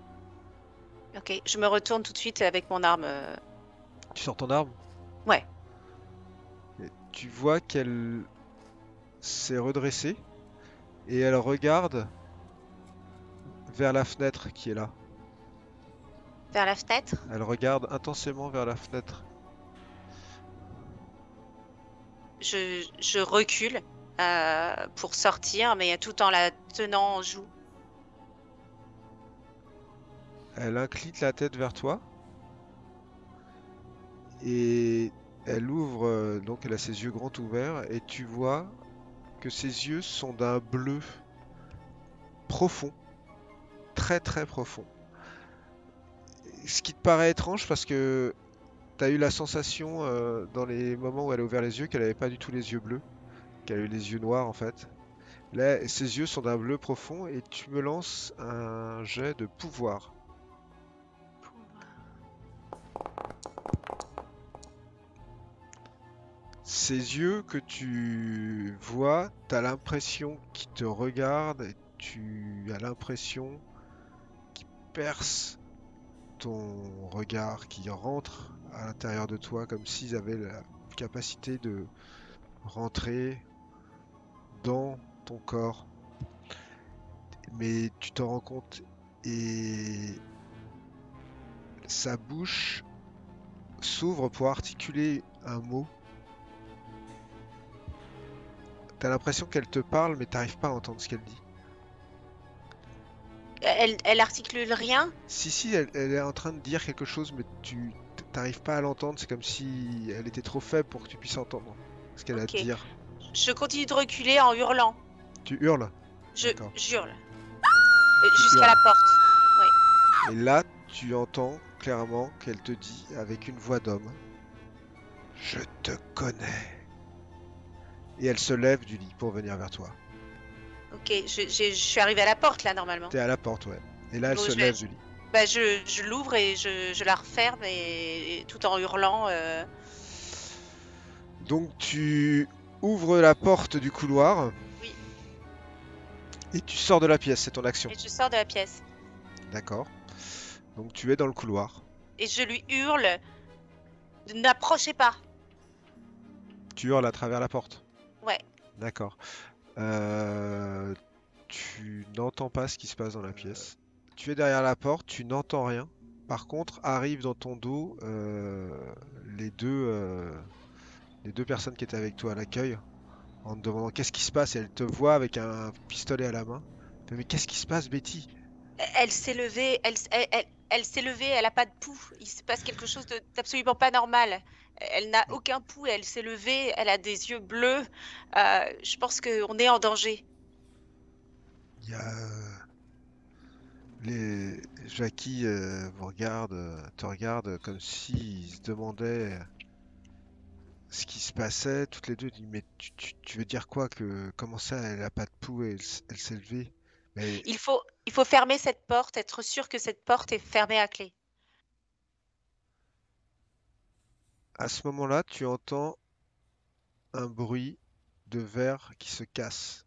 S3: Ok, je me retourne tout de suite avec mon arme.
S2: Tu sors ton arme
S3: Ouais.
S2: et tu vois qu'elle s'est redressée et elle regarde vers la fenêtre qui est là.
S3: Vers la fenêtre.
S2: Elle regarde intensément vers la fenêtre.
S3: Je recule pour sortir, mais tout en la tenant en joue.
S2: Elle incline la tête vers toi et elle ouvre, donc elle a ses yeux grands ouverts et tu vois que ses yeux sont d'un bleu profond, très très profond. Ce qui te paraît étrange parce que tu as eu la sensation dans les moments où elle a ouvert les yeux qu'elle n'avait pas du tout les yeux bleus, qu'elle a eu les yeux noirs en fait. Là, ses yeux sont d'un bleu profond et tu me lances un jet de pouvoir. Ces yeux que tu vois, tu as l'impression qu'ils te regardent et tu as l'impression qu'ils percent ton regard, qui rentre à l'intérieur de toi comme s'ils avaient la capacité de rentrer dans ton corps. Mais tu t'en rends compte et sa bouche s'ouvre pour articuler un mot. T'as l'impression qu'elle te parle mais t'arrives pas à entendre ce qu'elle dit.
S3: Elle articule rien.
S2: Si, elle est en train de dire quelque chose mais tu t'arrives pas à l'entendre. C'est comme si elle était trop faible pour que tu puisses entendre ce qu'elle a à te
S3: Ok.
S2: dire.
S3: Je continue de reculer en hurlant.
S2: Tu hurles.
S3: Je
S2: D'accord.
S3: hurle. Jusqu'à la porte.
S2: Et là, tu entends clairement qu'elle te dit avec une voix d'homme, je te connais. Et elle se lève du lit pour venir vers toi.
S3: Ok, je suis arrivée à la porte là normalement.
S2: T'es à la porte, ouais. Et là, elle
S3: Bon,
S2: se lève du lit.
S3: Bah, je l'ouvre et je la referme et tout en hurlant.
S2: Donc tu ouvres la porte du couloir.
S3: Oui.
S2: Et tu sors de la pièce, c'est ton action.
S3: Et je sors de la pièce.
S2: D'accord. Donc tu es dans le couloir.
S3: Et je lui hurle, n'approchez pas.
S2: Tu hurles à travers la porte.
S3: Ouais.
S2: D'accord. Tu n'entends pas ce qui se passe dans la pièce. Tu es derrière la porte, tu n'entends rien. Par contre, arrivent dans ton dos les deux personnes qui étaient avec toi à l'accueil en te demandant qu'est-ce qui se passe et elles te voient avec un pistolet à la main. Mais qu'est-ce qui se passe, Betty?
S3: Elle s'est levée, elle s'est levée, elle a pas de pouls. Il se passe quelque chose d'absolument pas normal. Elle n'a aucun pouls, elle s'est levée, elle a des yeux bleus. Je pense qu'on est en danger.
S2: Il y a les Jackie te regarde comme s'ils se demandaient ce qui se passait. Toutes les deux disent mais tu veux dire quoi que comment ça elle a pas de pouls et elle s'est levée? Mais
S3: Il faut fermer cette porte, être sûr que cette porte est fermée à clé.
S2: à ce moment-là, tu entends un bruit de verre qui se casse.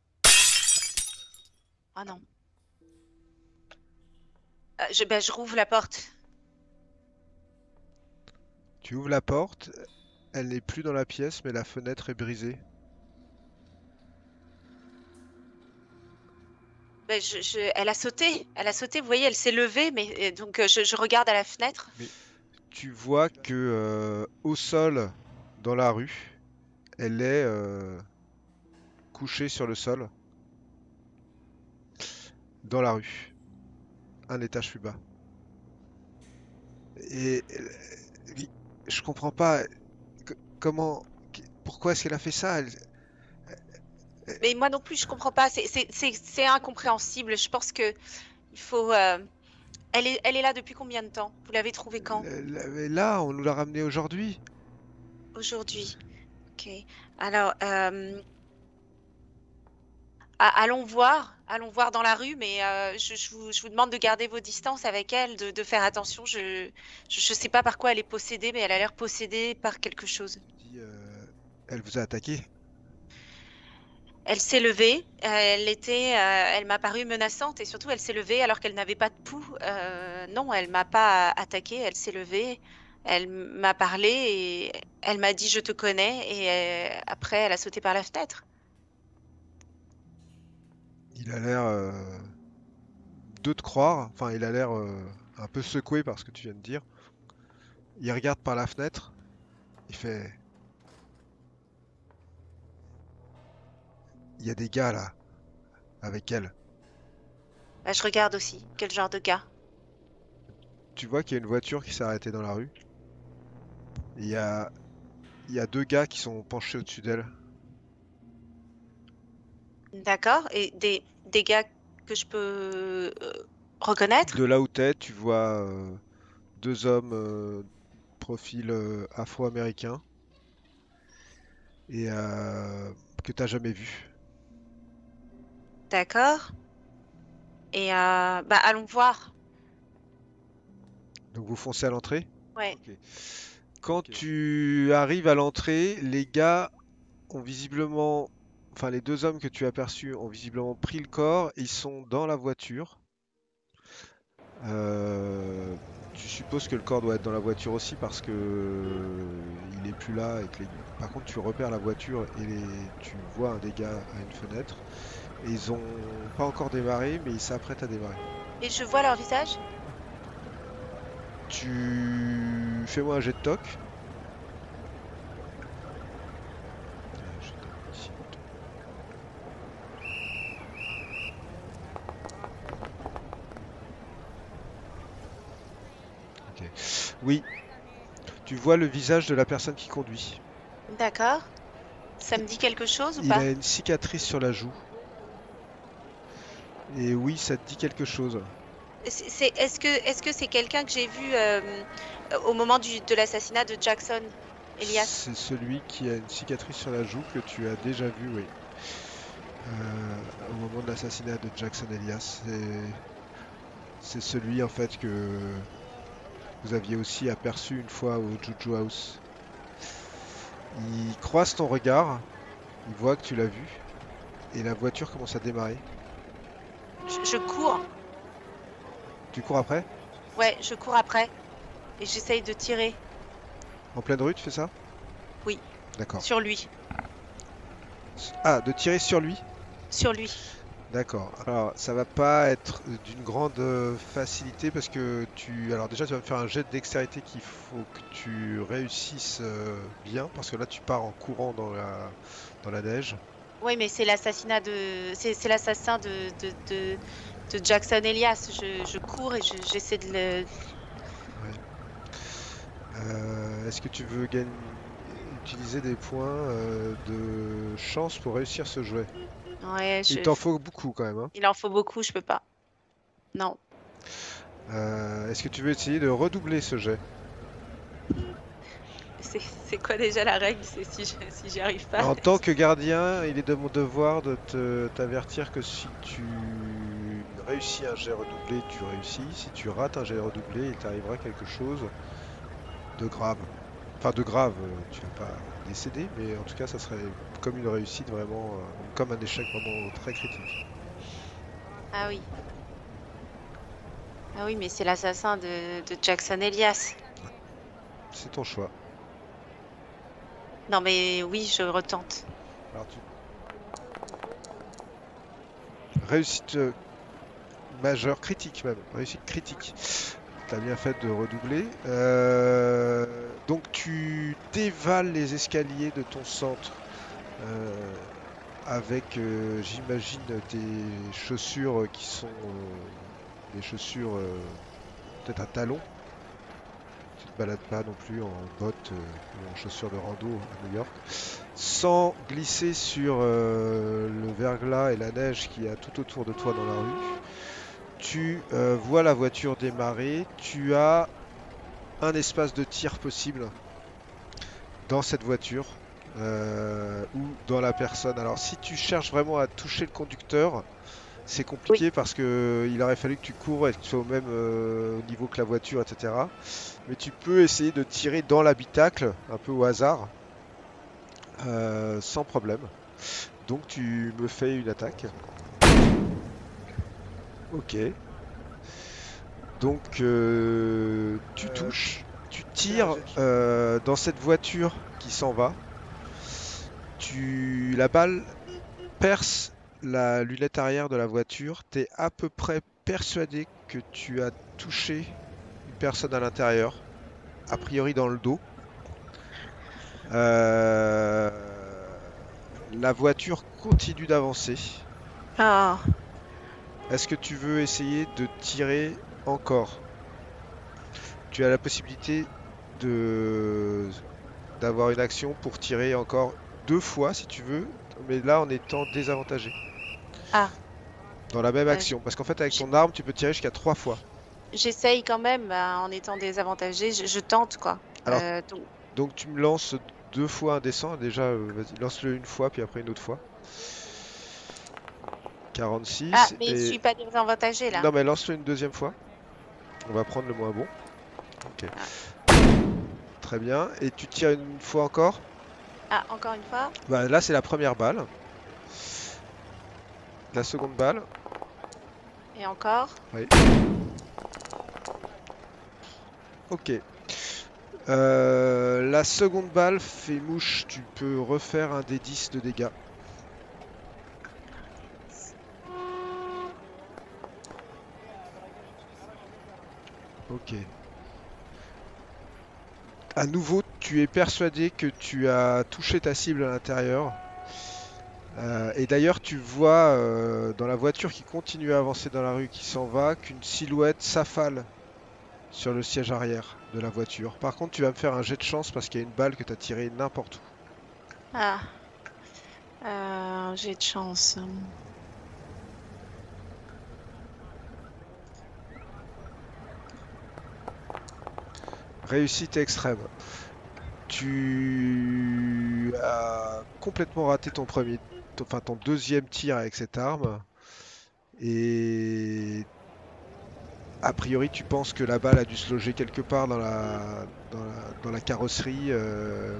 S3: Ah non. Je rouvre la porte.
S2: Tu ouvres la porte, elle n'est plus dans la pièce, mais la fenêtre est brisée.
S3: Elle a sauté, vous voyez, elle s'est levée, mais donc je regarde à la fenêtre.
S2: Mais tu vois que au sol, dans la rue, elle est couchée sur le sol, dans la rue, un étage plus bas. Et je comprends pas comment, pourquoi est-ce qu'elle a fait ça?
S3: Mais moi non plus, je comprends pas. C'est incompréhensible. Je pense que il faut. Elle est là depuis combien de temps? Vous l'avez trouvée quand?
S2: Là, on nous l'a ramenée aujourd'hui.
S3: Aujourd'hui. Ok. Alors, allons voir dans la rue, mais je vous demande de garder vos distances avec elle, de faire attention. Je sais pas par quoi elle est possédée, mais elle a l'air possédée par quelque chose.
S2: Elle vous a attaqué?
S3: Elle s'est levée, elle m'a paru menaçante et surtout elle s'est levée alors qu'elle n'avait pas de pouls. Non, elle m'a pas attaquée, elle s'est levée, elle m'a parlé et elle m'a dit je te connais et après elle a sauté par la fenêtre.
S2: Il a l'air de te croire, enfin il a l'air un peu secoué par ce que tu viens de dire. Il regarde par la fenêtre, il fait... Il y a des gars là, avec elle.
S3: Bah, je regarde aussi, quel genre de gars.
S2: Tu vois qu'il y a une voiture qui s'est arrêtée dans la rue. Et il y a deux gars qui sont penchés au-dessus d'elle.
S3: D'accord? Et des gars que je peux reconnaître?
S2: De là où t'es, tu vois deux hommes profil afro-américain et que t'as jamais vu.
S3: D'accord? Et bah allons voir.
S2: Donc vous foncez à l'entrée?
S3: Ouais.
S2: Ok. Quand tu arrives à l'entrée, les gars ont visiblement, enfin les deux hommes que tu as aperçus ont visiblement pris le corps, ils sont dans la voiture. Tu supposes que le corps doit être dans la voiture aussi parce que il est plus là et que par contre tu repères la voiture et tu vois un des gars à une fenêtre et ils ont pas encore démarré mais ils s'apprêtent à démarrer.
S3: Et je vois leur visage?
S2: Tu fais-moi un jet de toc. Ok. Oui, tu vois le visage de la personne qui conduit.
S3: D'accord. Ça me dit quelque chose ou
S2: Il
S3: pas?
S2: a une cicatrice sur la joue. Et oui, ça te dit quelque chose.
S3: Est-ce que c'est quelqu'un que j'ai vu au moment de l'assassinat de Jackson Elias?
S2: C'est celui qui a une cicatrice sur la joue que tu as déjà vu, oui. Au moment de l'assassinat de Jackson Elias. C'est celui en fait que vous aviez aussi aperçu une fois au Juju House. Il croise ton regard, il voit que tu l'as vu, et la voiture commence à démarrer.
S3: Je cours.
S2: Tu cours après?
S3: Ouais, je cours après et j'essaye de tirer.
S2: En pleine rue, tu fais ça?
S3: Oui,
S2: D'accord.
S3: sur lui.
S2: Ah, de tirer sur lui?
S3: Sur lui.
S2: D'accord. Alors, ça va pas être d'une grande facilité parce que alors déjà, tu vas me faire un jet de dextérité qu'il faut que tu réussisses bien parce que là, tu pars en courant dans la neige.
S3: Oui, mais c'est l'assassinat c'est l'assassin de Jackson Elias. Je cours et j'essaie de le.
S2: Ouais. Est-ce que tu veux utiliser des points de chance pour réussir ce jet?
S3: Ouais,
S2: Il t'en faut beaucoup quand même, hein.
S3: il en faut beaucoup, je peux pas. Non.
S2: Est-ce que tu veux essayer de redoubler ce jet?
S3: C'est quoi déjà la règle? C'est si j'y arrive pas.
S2: En tant que gardien, il est de mon devoir de t'avertir que si tu réussis un jet redoublé, tu réussis. Si tu rates un jet redoublé, il t'arrivera quelque chose de grave. Enfin, de grave, tu vas pas décéder, mais en tout cas, ça serait comme une réussite vraiment, comme un échec vraiment très critique.
S3: Ah oui. Ah oui, mais c'est l'assassin de Jackson Elias.
S2: C'est ton choix.
S3: Non, mais oui, je retente.
S2: Alors, réussite majeure, critique même, réussite critique. T'as bien fait de redoubler. Donc tu dévales les escaliers de ton centre avec, j'imagine, tes chaussures qui sont des chaussures peut-être à talons. Tu te balades pas non plus en bottes ou en chaussures de rando à New York. Sans glisser sur le verglas et la neige qu'il y a tout autour de toi dans la rue. Tu vois la voiture démarrer, tu as un espace de tir possible dans cette voiture ou dans la personne. Alors si tu cherches vraiment à toucher le conducteur, c'est compliqué parce que il aurait fallu que tu cours et que tu sois au même niveau que la voiture, etc. Mais tu peux essayer de tirer dans l'habitacle, un peu au hasard, sans problème. Donc tu me fais une attaque. Ok. Donc tu touches, tu tires dans cette voiture qui s'en va. La balle perce la lunette arrière de la voiture. T'es à peu près persuadé que tu as touché une personne à l'intérieur, a priori dans le dos. Euh, La voiture continue d'avancer.
S3: Ah,
S2: Est-ce que tu veux essayer de tirer encore? Tu as la possibilité de d'avoir une action pour tirer encore 2 fois si tu veux, mais là en étant désavantagé
S3: ah,
S2: dans la même
S3: euh,
S2: action. Parce qu'en fait avec
S3: j-
S2: ton arme tu peux tirer jusqu'à 3 fois.
S3: j'essaye quand même en étant désavantagée. Je tente quoi.
S2: Alors
S3: Donc,
S2: donc tu me lances 2 fois un dessin. Déjà vas-y lance-le une fois puis après une autre fois.
S3: ah,
S2: 46
S3: mais je
S2: et
S3: suis pas désavantagée là.
S2: non mais lance-le une deuxième fois. On va prendre le moins bon. Ok,
S3: Ah,
S2: très bien. Et tu tires une fois encore?
S3: ah, encore une fois.
S2: Bah, là c'est la première balle. La seconde balle.
S3: Et encore.
S2: Oui. Ok. La seconde balle fait mouche. Tu peux refaire un des 10 de dégâts. Ok. À nouveau, tu es persuadé que tu as touché ta cible à l'intérieur. Et d'ailleurs, tu vois dans la voiture qui continue à avancer dans la rue, qui s'en va, qu'une silhouette s'affale sur le siège arrière de la voiture. Par contre, tu vas me faire un jet de chance parce qu'il y a une balle que tu as tirée n'importe où.
S3: Ah, j'ai de chance.
S2: Réussite extrême. Tu as complètement raté ton deuxième tir avec cette arme. Et a priori, tu penses que la balle a dû se loger quelque part dans la carrosserie,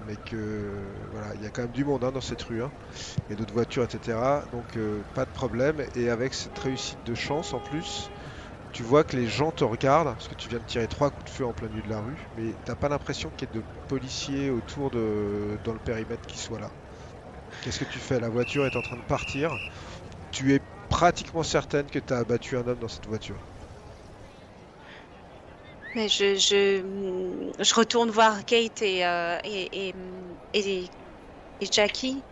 S2: mais que voilà, il y a quand même du monde hein, dans cette rue, hein. Il y a d'autres voitures, etc. Donc pas de problème. Et avec cette réussite de chance en plus, tu vois que les gens te regardent, parce que tu viens de tirer 3 coups de feu en plein milieu de la rue, mais t'as pas l'impression qu'il y ait de policiers dans le périmètre qui soient là. Qu'est-ce que tu fais? La voiture est en train de partir. Tu es pratiquement certaine que tu as abattu un homme dans cette voiture.
S3: Mais je retourne voir Kate et Jackie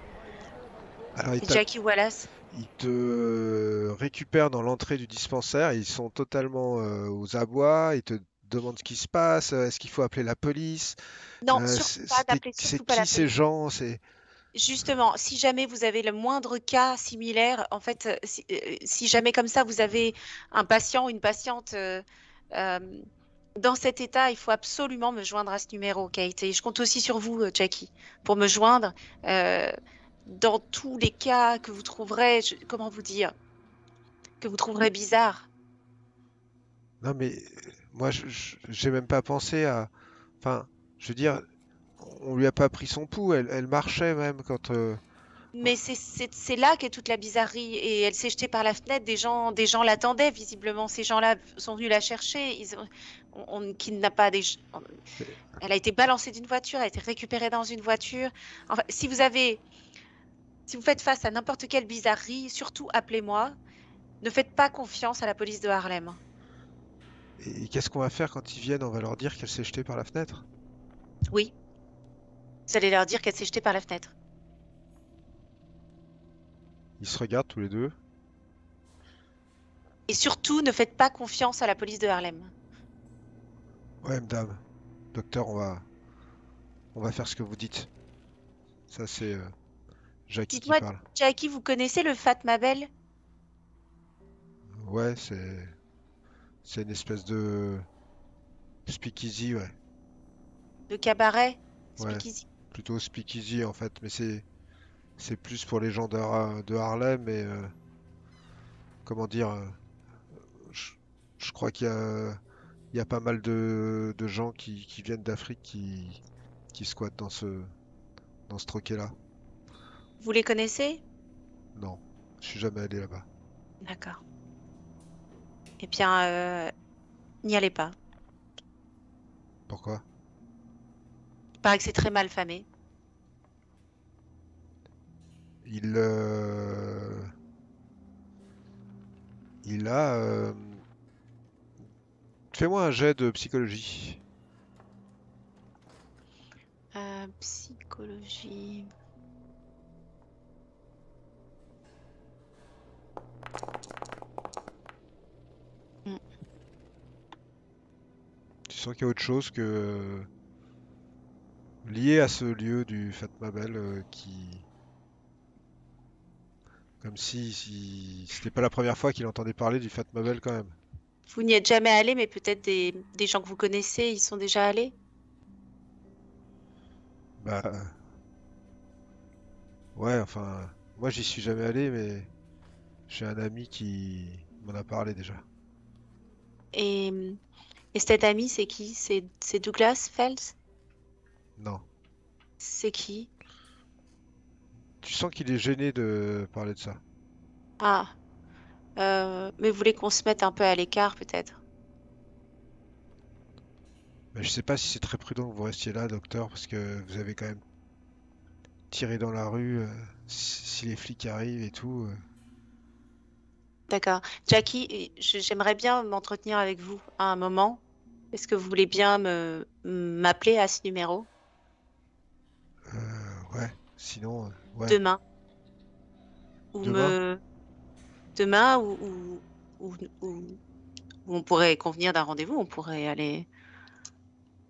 S2: Alors,
S3: et Jackie Wallace.
S2: ils te récupèrent dans l'entrée du dispensaire. Ils sont totalement aux abois. Ils te demandent ce qui se passe. Est-ce qu'il faut appeler la police?
S3: Non, surtout pas d'appeler
S2: C'est
S3: surtout pas
S2: qui
S3: la
S2: ces
S3: police.
S2: gens?
S3: Justement, si jamais vous avez le moindre cas similaire, en fait, si jamais comme ça vous avez un patient ou une patiente euh, dans cet état, il faut absolument me joindre à ce numéro, Kate. Et je compte aussi sur vous, Jackie, pour me joindre euh, dans tous les cas que vous trouverez, comment vous dire, que vous trouverez bizarre.
S2: Non, mais moi, j'ai même pas pensé à. Enfin, je veux dire, on lui a pas pris son pouls. Elle marchait même quand.
S3: Mais c'est là qu'est toute la bizarrerie. Et elle s'est jetée par la fenêtre. Des gens l'attendaient, visiblement. Ces gens-là sont venus la chercher. On ne kidnappe pas
S2: Mais-
S3: Elle a été balancée d'une voiture, elle a été récupérée dans une voiture. Enfin, si vous faites face à n'importe quelle bizarrerie, surtout appelez-moi. Ne faites pas confiance à la police de Harlem.
S2: Et qu'est-ce qu'on va faire quand ils viennent? On va leur dire qu'elle s'est jetée par la fenêtre.
S3: Oui, vous allez leur dire qu'elle s'est jetée par la fenêtre.
S2: Ils se regardent tous les deux.
S3: Et surtout, ne faites pas confiance à la police de Harlem.
S2: Ouais, madame. Docteur, on va faire ce que vous dites. Ça, c'est Jackie qui
S3: Dites-moi,
S2: parle.
S3: Jackie, vous connaissez le Fat Mabel?
S2: Ouais, c'est une espèce de speakeasy, ouais.
S3: Le cabaret?
S2: Ouais,
S3: Speakeasy?
S2: plutôt speakeasy en fait, mais c'est plus pour les gens de Harlem, mais comment dire, je, je crois il y a pas mal de gens qui viennent d'Afrique qui squattent dans ce troquet-là.
S3: Vous les connaissez?
S2: Non, je suis jamais allé là-bas.
S3: D'accord. Eh bien, n'y allez pas.
S2: Pourquoi?
S3: Il paraît que c'est très mal famé.
S2: Il, il a. Fais-moi un jet de psychologie.
S3: Psychologie. Hmm.
S2: Tu sens qu'il y a autre chose que lié à ce lieu du Fatma Bell qui, comme si c'était pas la première fois qu'il entendait parler du Fatma Bell quand même.
S3: Vous n'y êtes jamais allé, mais peut-être des gens que vous connaissez, ils sont déjà allés?
S2: Bah ouais, enfin, moi j'y suis jamais allé, mais j'ai un ami qui m'en a parlé déjà.
S3: Et, et cet ami, c'est qui? C'est Douglas Fells?
S2: Non.
S3: C'est qui?
S2: Tu sens qu'il est gêné de parler de ça.
S3: Ah, mais vous voulez qu'on se mette un peu à l'écart, peut-être?
S2: Mais je sais pas si c'est très prudent que vous restiez là, docteur, parce que vous avez quand même tiré dans la rue, si les flics arrivent et tout.
S3: D'accord. Jackie, j'aimerais bien m'entretenir avec vous à un moment. Est-ce que vous voulez bien m'appeler à ce numéro
S2: Ouais, sinon, ouais.
S3: demain ou
S2: Demain?
S3: me demain ou, ou- ou on pourrait convenir d'un rendez-vous, on pourrait aller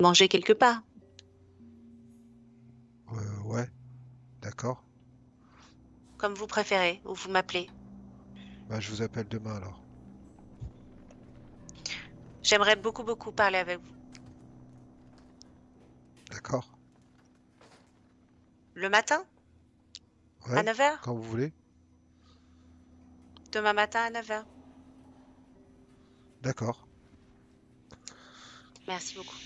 S3: manger quelque part,
S2: Ouais, d'accord.
S3: comme vous préférez, ou vous m'appelez.
S2: Bah, je vous appelle demain alors.
S3: J'aimerais beaucoup, beaucoup parler avec vous.
S2: D'accord?
S3: Le matin, à
S2: Ouais,
S3: 9 heures.
S2: quand vous voulez.
S3: Demain matin à 9 heures.
S2: D'accord.
S3: Merci beaucoup.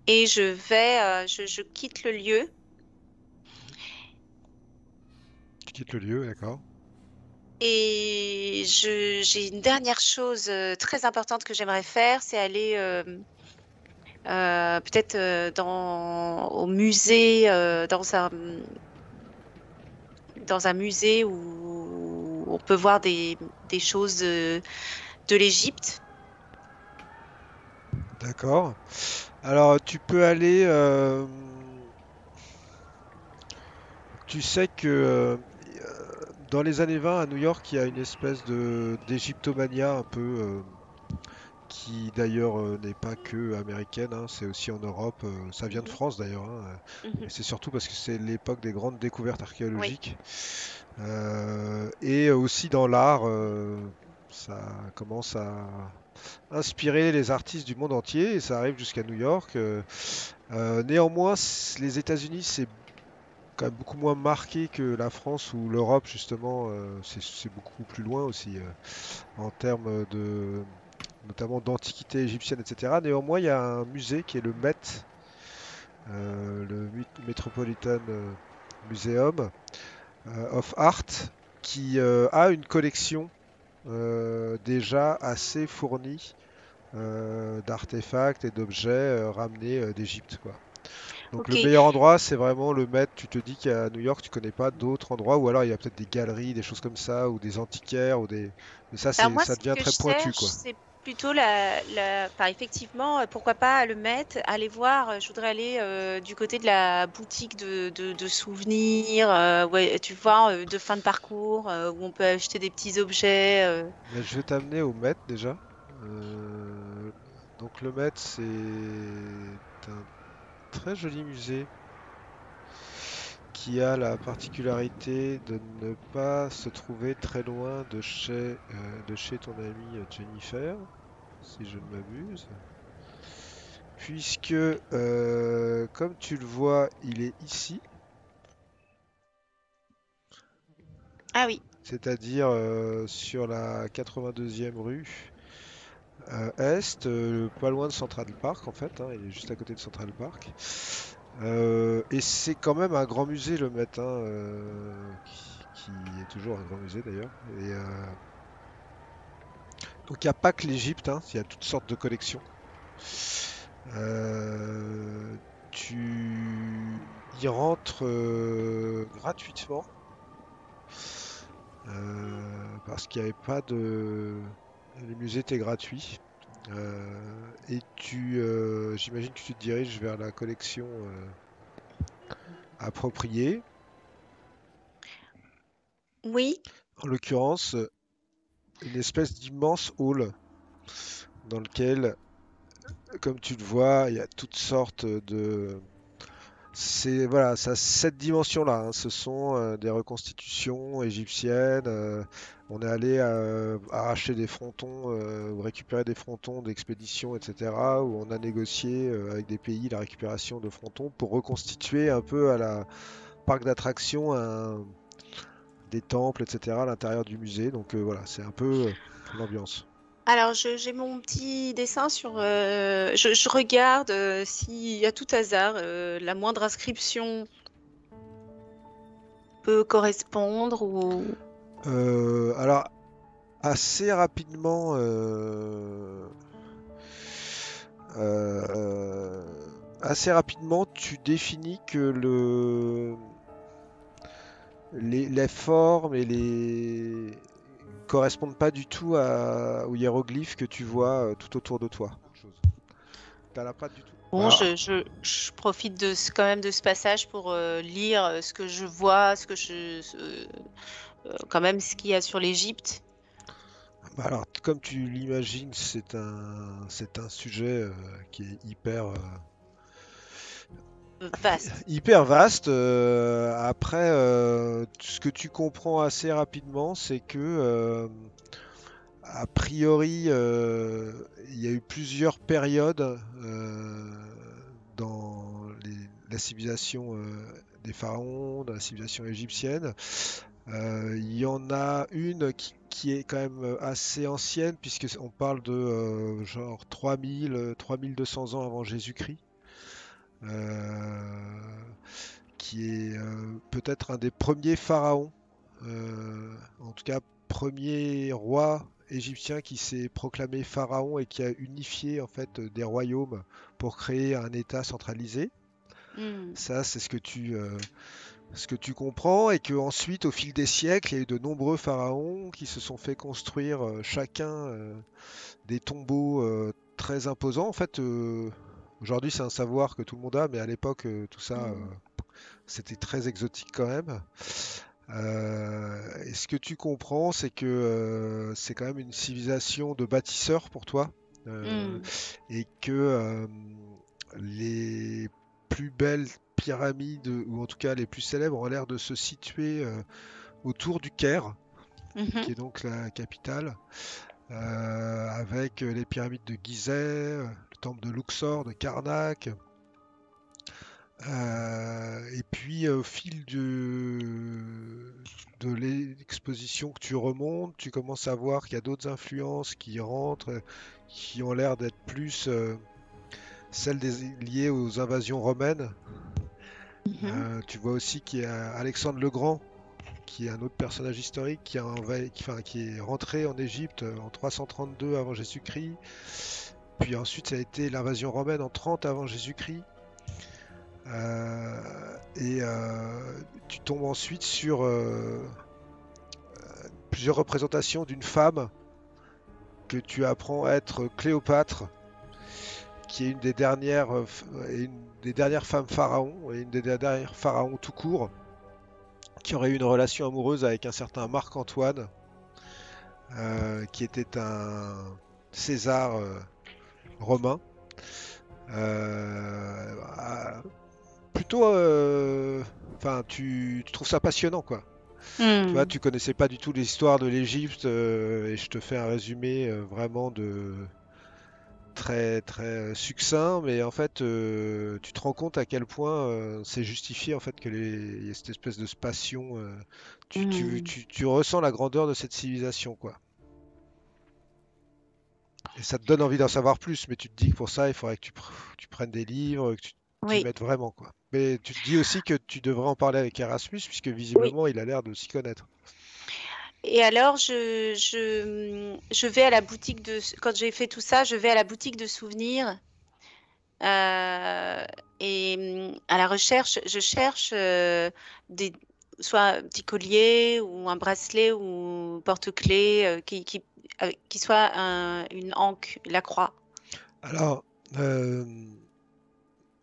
S3: Et je quitte le lieu.
S2: Tu quittes le lieu, d'accord?
S3: Et j'ai une dernière chose très importante que j'aimerais faire, c'est aller peut-être au musée, dans un musée où on peut voir des choses de l'Égypte.
S2: D'accord. Alors, tu peux aller. Tu sais que dans les années 20 à New York, il y a une espèce de d'égyptomania un peu qui d'ailleurs n'est pas que américaine, hein, c'est aussi en Europe. Ça vient de
S3: Mhm,
S2: France d'ailleurs, hein, et
S3: mhm.
S2: c'est surtout parce que c'est l'époque des grandes découvertes
S3: Oui,
S2: archéologiques. Et aussi dans l'art, ça commence à inspirer les artistes du monde entier et ça arrive jusqu'à New York. Néanmoins, les États-Unis, c'est quand même beaucoup moins marqué que la France ou l'Europe, justement. C'est beaucoup plus loin aussi en termes de, notamment d'antiquité égyptienne, etc. Néanmoins, il y a un musée qui est le Met, le Metropolitan Museum of Art, qui a une collection déjà assez fournie d'artefacts et d'objets ramenés d'Égypte, quoi. Donc
S3: ok.
S2: le meilleur endroit, c'est vraiment le Met. Tu te dis qu'à New York, tu connais pas d'autres endroits, ou alors il y a peut-être des galeries, des choses comme ça, ou des antiquaires, ou des. Mais ça,
S3: Alors moi,
S2: ça
S3: ce
S2: devient
S3: que je
S2: très pointu,
S3: cherche,
S2: quoi.
S3: c'est plutôt enfin, effectivement, pourquoi pas le mettre, aller voir. Je voudrais aller du côté de la boutique de souvenirs, ouais, tu vois, de fin de parcours, où on peut acheter des petits objets.
S2: Mais je vais t'amener au Met déjà. Euh, Donc le Met, c'est un très joli musée qui a la particularité de ne pas se trouver très loin de chez ton amie Jennifer, si je ne m'abuse. Puisque, comme tu le vois, il est ici,
S3: Ah oui,
S2: c'est-à-dire sur la 82e rue Est, pas loin de Central Park en fait, hein, il est juste à côté de Central Park. Et c'est quand même un grand musée le Met, hein, toujours un grand musée d'ailleurs. Donc il n'y a pas que l'Égypte, hein, il y a toutes sortes de collections. Euh, Tu y rentres gratuitement parce qu'il n'y avait pas de... Le musée était gratuit. J'imagine que tu te diriges vers la collection appropriée.
S3: Oui.
S2: En l'occurrence, une espèce d'immense hall dans lequel, comme tu le vois, il y a toutes sortes de... C'est voilà, ça a cette dimension-là, hein. Ce sont des reconstitutions égyptiennes. On est allé arracher des frontons ou récupérer des frontons d'expéditions, etc. Où on a négocié avec des pays la récupération de frontons pour reconstituer un peu à la parc d'attractions des temples, etc. à l'intérieur du musée. Donc voilà, c'est un peu l'ambiance.
S3: Alors, j'ai mon petit dessin sur. Je regarde si, à tout hasard, la moindre inscription peut correspondre ou.
S2: Alors, assez rapidement, euh, assez rapidement, tu définis que les formes et les correspondent pas du tout aux hiéroglyphes que tu vois tout autour de toi. T'en as pas du tout.
S3: Bon,
S2: Alors,
S3: je profite quand même de ce passage pour lire ce que je vois, quand même ce qu'il y a sur l'Égypte.
S2: alors, comme tu l'imagines, c'est un sujet qui est
S3: Vaste.
S2: hyper vaste. Après, ce que tu comprends assez rapidement, c'est que a priori, il y a eu plusieurs périodes dans la civilisation des pharaons, dans la civilisation égyptienne. Il y en a une qui est quand même assez ancienne, puisque on parle de genre 3200 ans avant Jésus-Christ, euh, qui est peut-être un des premiers pharaons, en tout cas premier roi égyptien qui s'est proclamé pharaon et qui a unifié en fait des royaumes pour créer un État centralisé.
S3: Hmm.
S2: Ça, c'est ce que tu comprends, et que ensuite, au fil des siècles, il y a eu de nombreux pharaons qui se sont fait construire chacun des tombeaux très imposants. En fait, aujourd'hui, c'est un savoir que tout le monde a, mais à l'époque, tout ça,
S3: Hmm.
S2: c'était très exotique quand même. Et ce que tu comprends, c'est que c'est quand même une civilisation de bâtisseurs pour toi, euh,
S3: Hmm.
S2: et que les plus belles pyramides, ou en tout cas les plus célèbres, ont l'air de se situer autour du Caire,
S3: Mhm.
S2: qui est donc la capitale, avec les pyramides de Gizeh, le temple de Luxor, de Karnak. Et puis au fil de l'exposition que tu remontes, tu commences à voir qu'il y a d'autres influences qui rentrent, qui ont l'air d'être plus liées aux invasions romaines.
S3: Mhm.
S2: Tu vois aussi qu'il y a Alexandre le Grand, qui est un autre personnage historique qui est rentré en Égypte en 332 avant Jésus-Christ. Puis ensuite, ça a été l'invasion romaine en 30 avant Jésus-Christ. Tu tombes ensuite sur plusieurs représentations d'une femme que tu apprends à être Cléopâtre, qui est une des dernières femmes pharaons, et une des dernières pharaons tout court, qui aurait eu une relation amoureuse avec un certain Marc-Antoine, qui était un César romain. Euh, Plutôt, enfin, tu trouves ça passionnant, quoi. Tu vois,
S3: Hmm.
S2: tu connaissais pas du tout l'histoire de l'Égypte, et je te fais un résumé vraiment très très succinct, mais en fait, tu te rends compte à quel point c'est justifié en fait il y ait cette espèce de passion.
S3: Hmm.
S2: Tu ressens la grandeur de cette civilisation, quoi. Et ça te donne envie d'en savoir plus, mais tu te dis que pour ça, il faudrait que tu prennes des livres, que tu t'y
S3: Oui.
S2: mettes vraiment, quoi. Mais tu te dis aussi que tu devrais en parler avec Erasmus, puisque
S3: Oui.
S2: visiblement, il a l'air de s'y connaître.
S3: Et alors, je vais à la boutique quand j'ai fait tout ça, je vais à la boutique de souvenirs et à la recherche, je cherche des, soit un petit collier ou un bracelet ou porte-clés qui soit une anque, la croix.
S2: Alors, euh,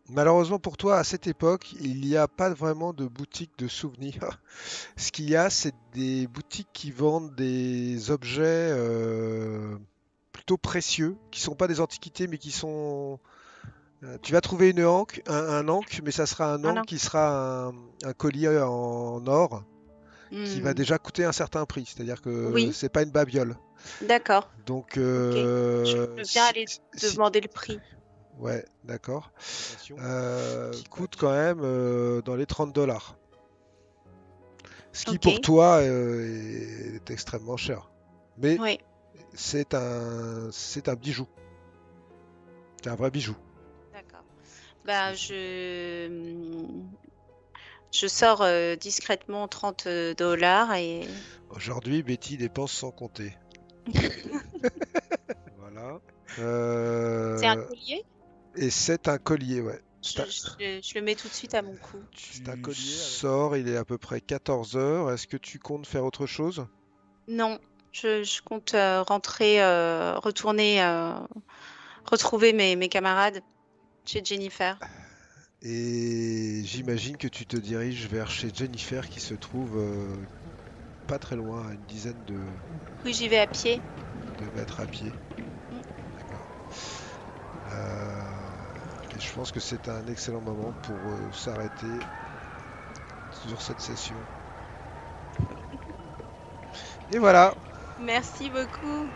S2: malheureusement pour toi, à cette époque, il n'y a pas vraiment de boutique de souvenirs. Ce qu'il y a, c'est des boutiques qui vendent des objets plutôt précieux, qui sont pas des antiquités, mais qui sont. Tu vas trouver une anque, un ankh, mais ça sera un
S3: Ah
S2: ankh
S3: non.
S2: qui sera un collier en or qui va
S3: Hmm.
S2: déjà coûter un certain prix. C'est-à-dire que
S3: Oui,
S2: c'est pas une babiole.
S3: d'accord.
S2: Donc,
S3: Ok. Je veux bien aller demander le prix.
S2: ouais, d'accord.
S1: Qui
S2: Coûte
S1: coûte.
S2: quand même dans les $30. Ce qui
S3: Ok.
S2: pour toi est extrêmement cher. Mais
S3: Oui,
S2: c'est un bijou. C'est un vrai bijou.
S3: d'accord. Ben, je sors discrètement 30 dollars et
S2: Aujourd'hui, Betty dépense sans compter. Voilà.
S3: c'est un
S2: Euh,
S3: collier?
S2: et c'est un collier, ouais.
S3: Je le mets tout de suite à mon cou.
S2: C'est un
S1: Tu
S2: collier.
S1: sors.
S2: Sors, il est à peu près 14 heures. Est-ce que tu comptes faire autre chose?
S3: Non, je compte rentrer, retourner, retrouver mes camarades chez Jennifer.
S2: Et j'imagine que tu te diriges vers chez Jennifer qui se trouve pas très loin, à une dizaine
S3: Oui, j'y vais à pied.
S2: de mètres à pied.
S3: Mm.
S2: D'accord. Et je pense que c'est un excellent moment pour s'arrêter sur cette session. Et voilà.
S3: Merci beaucoup.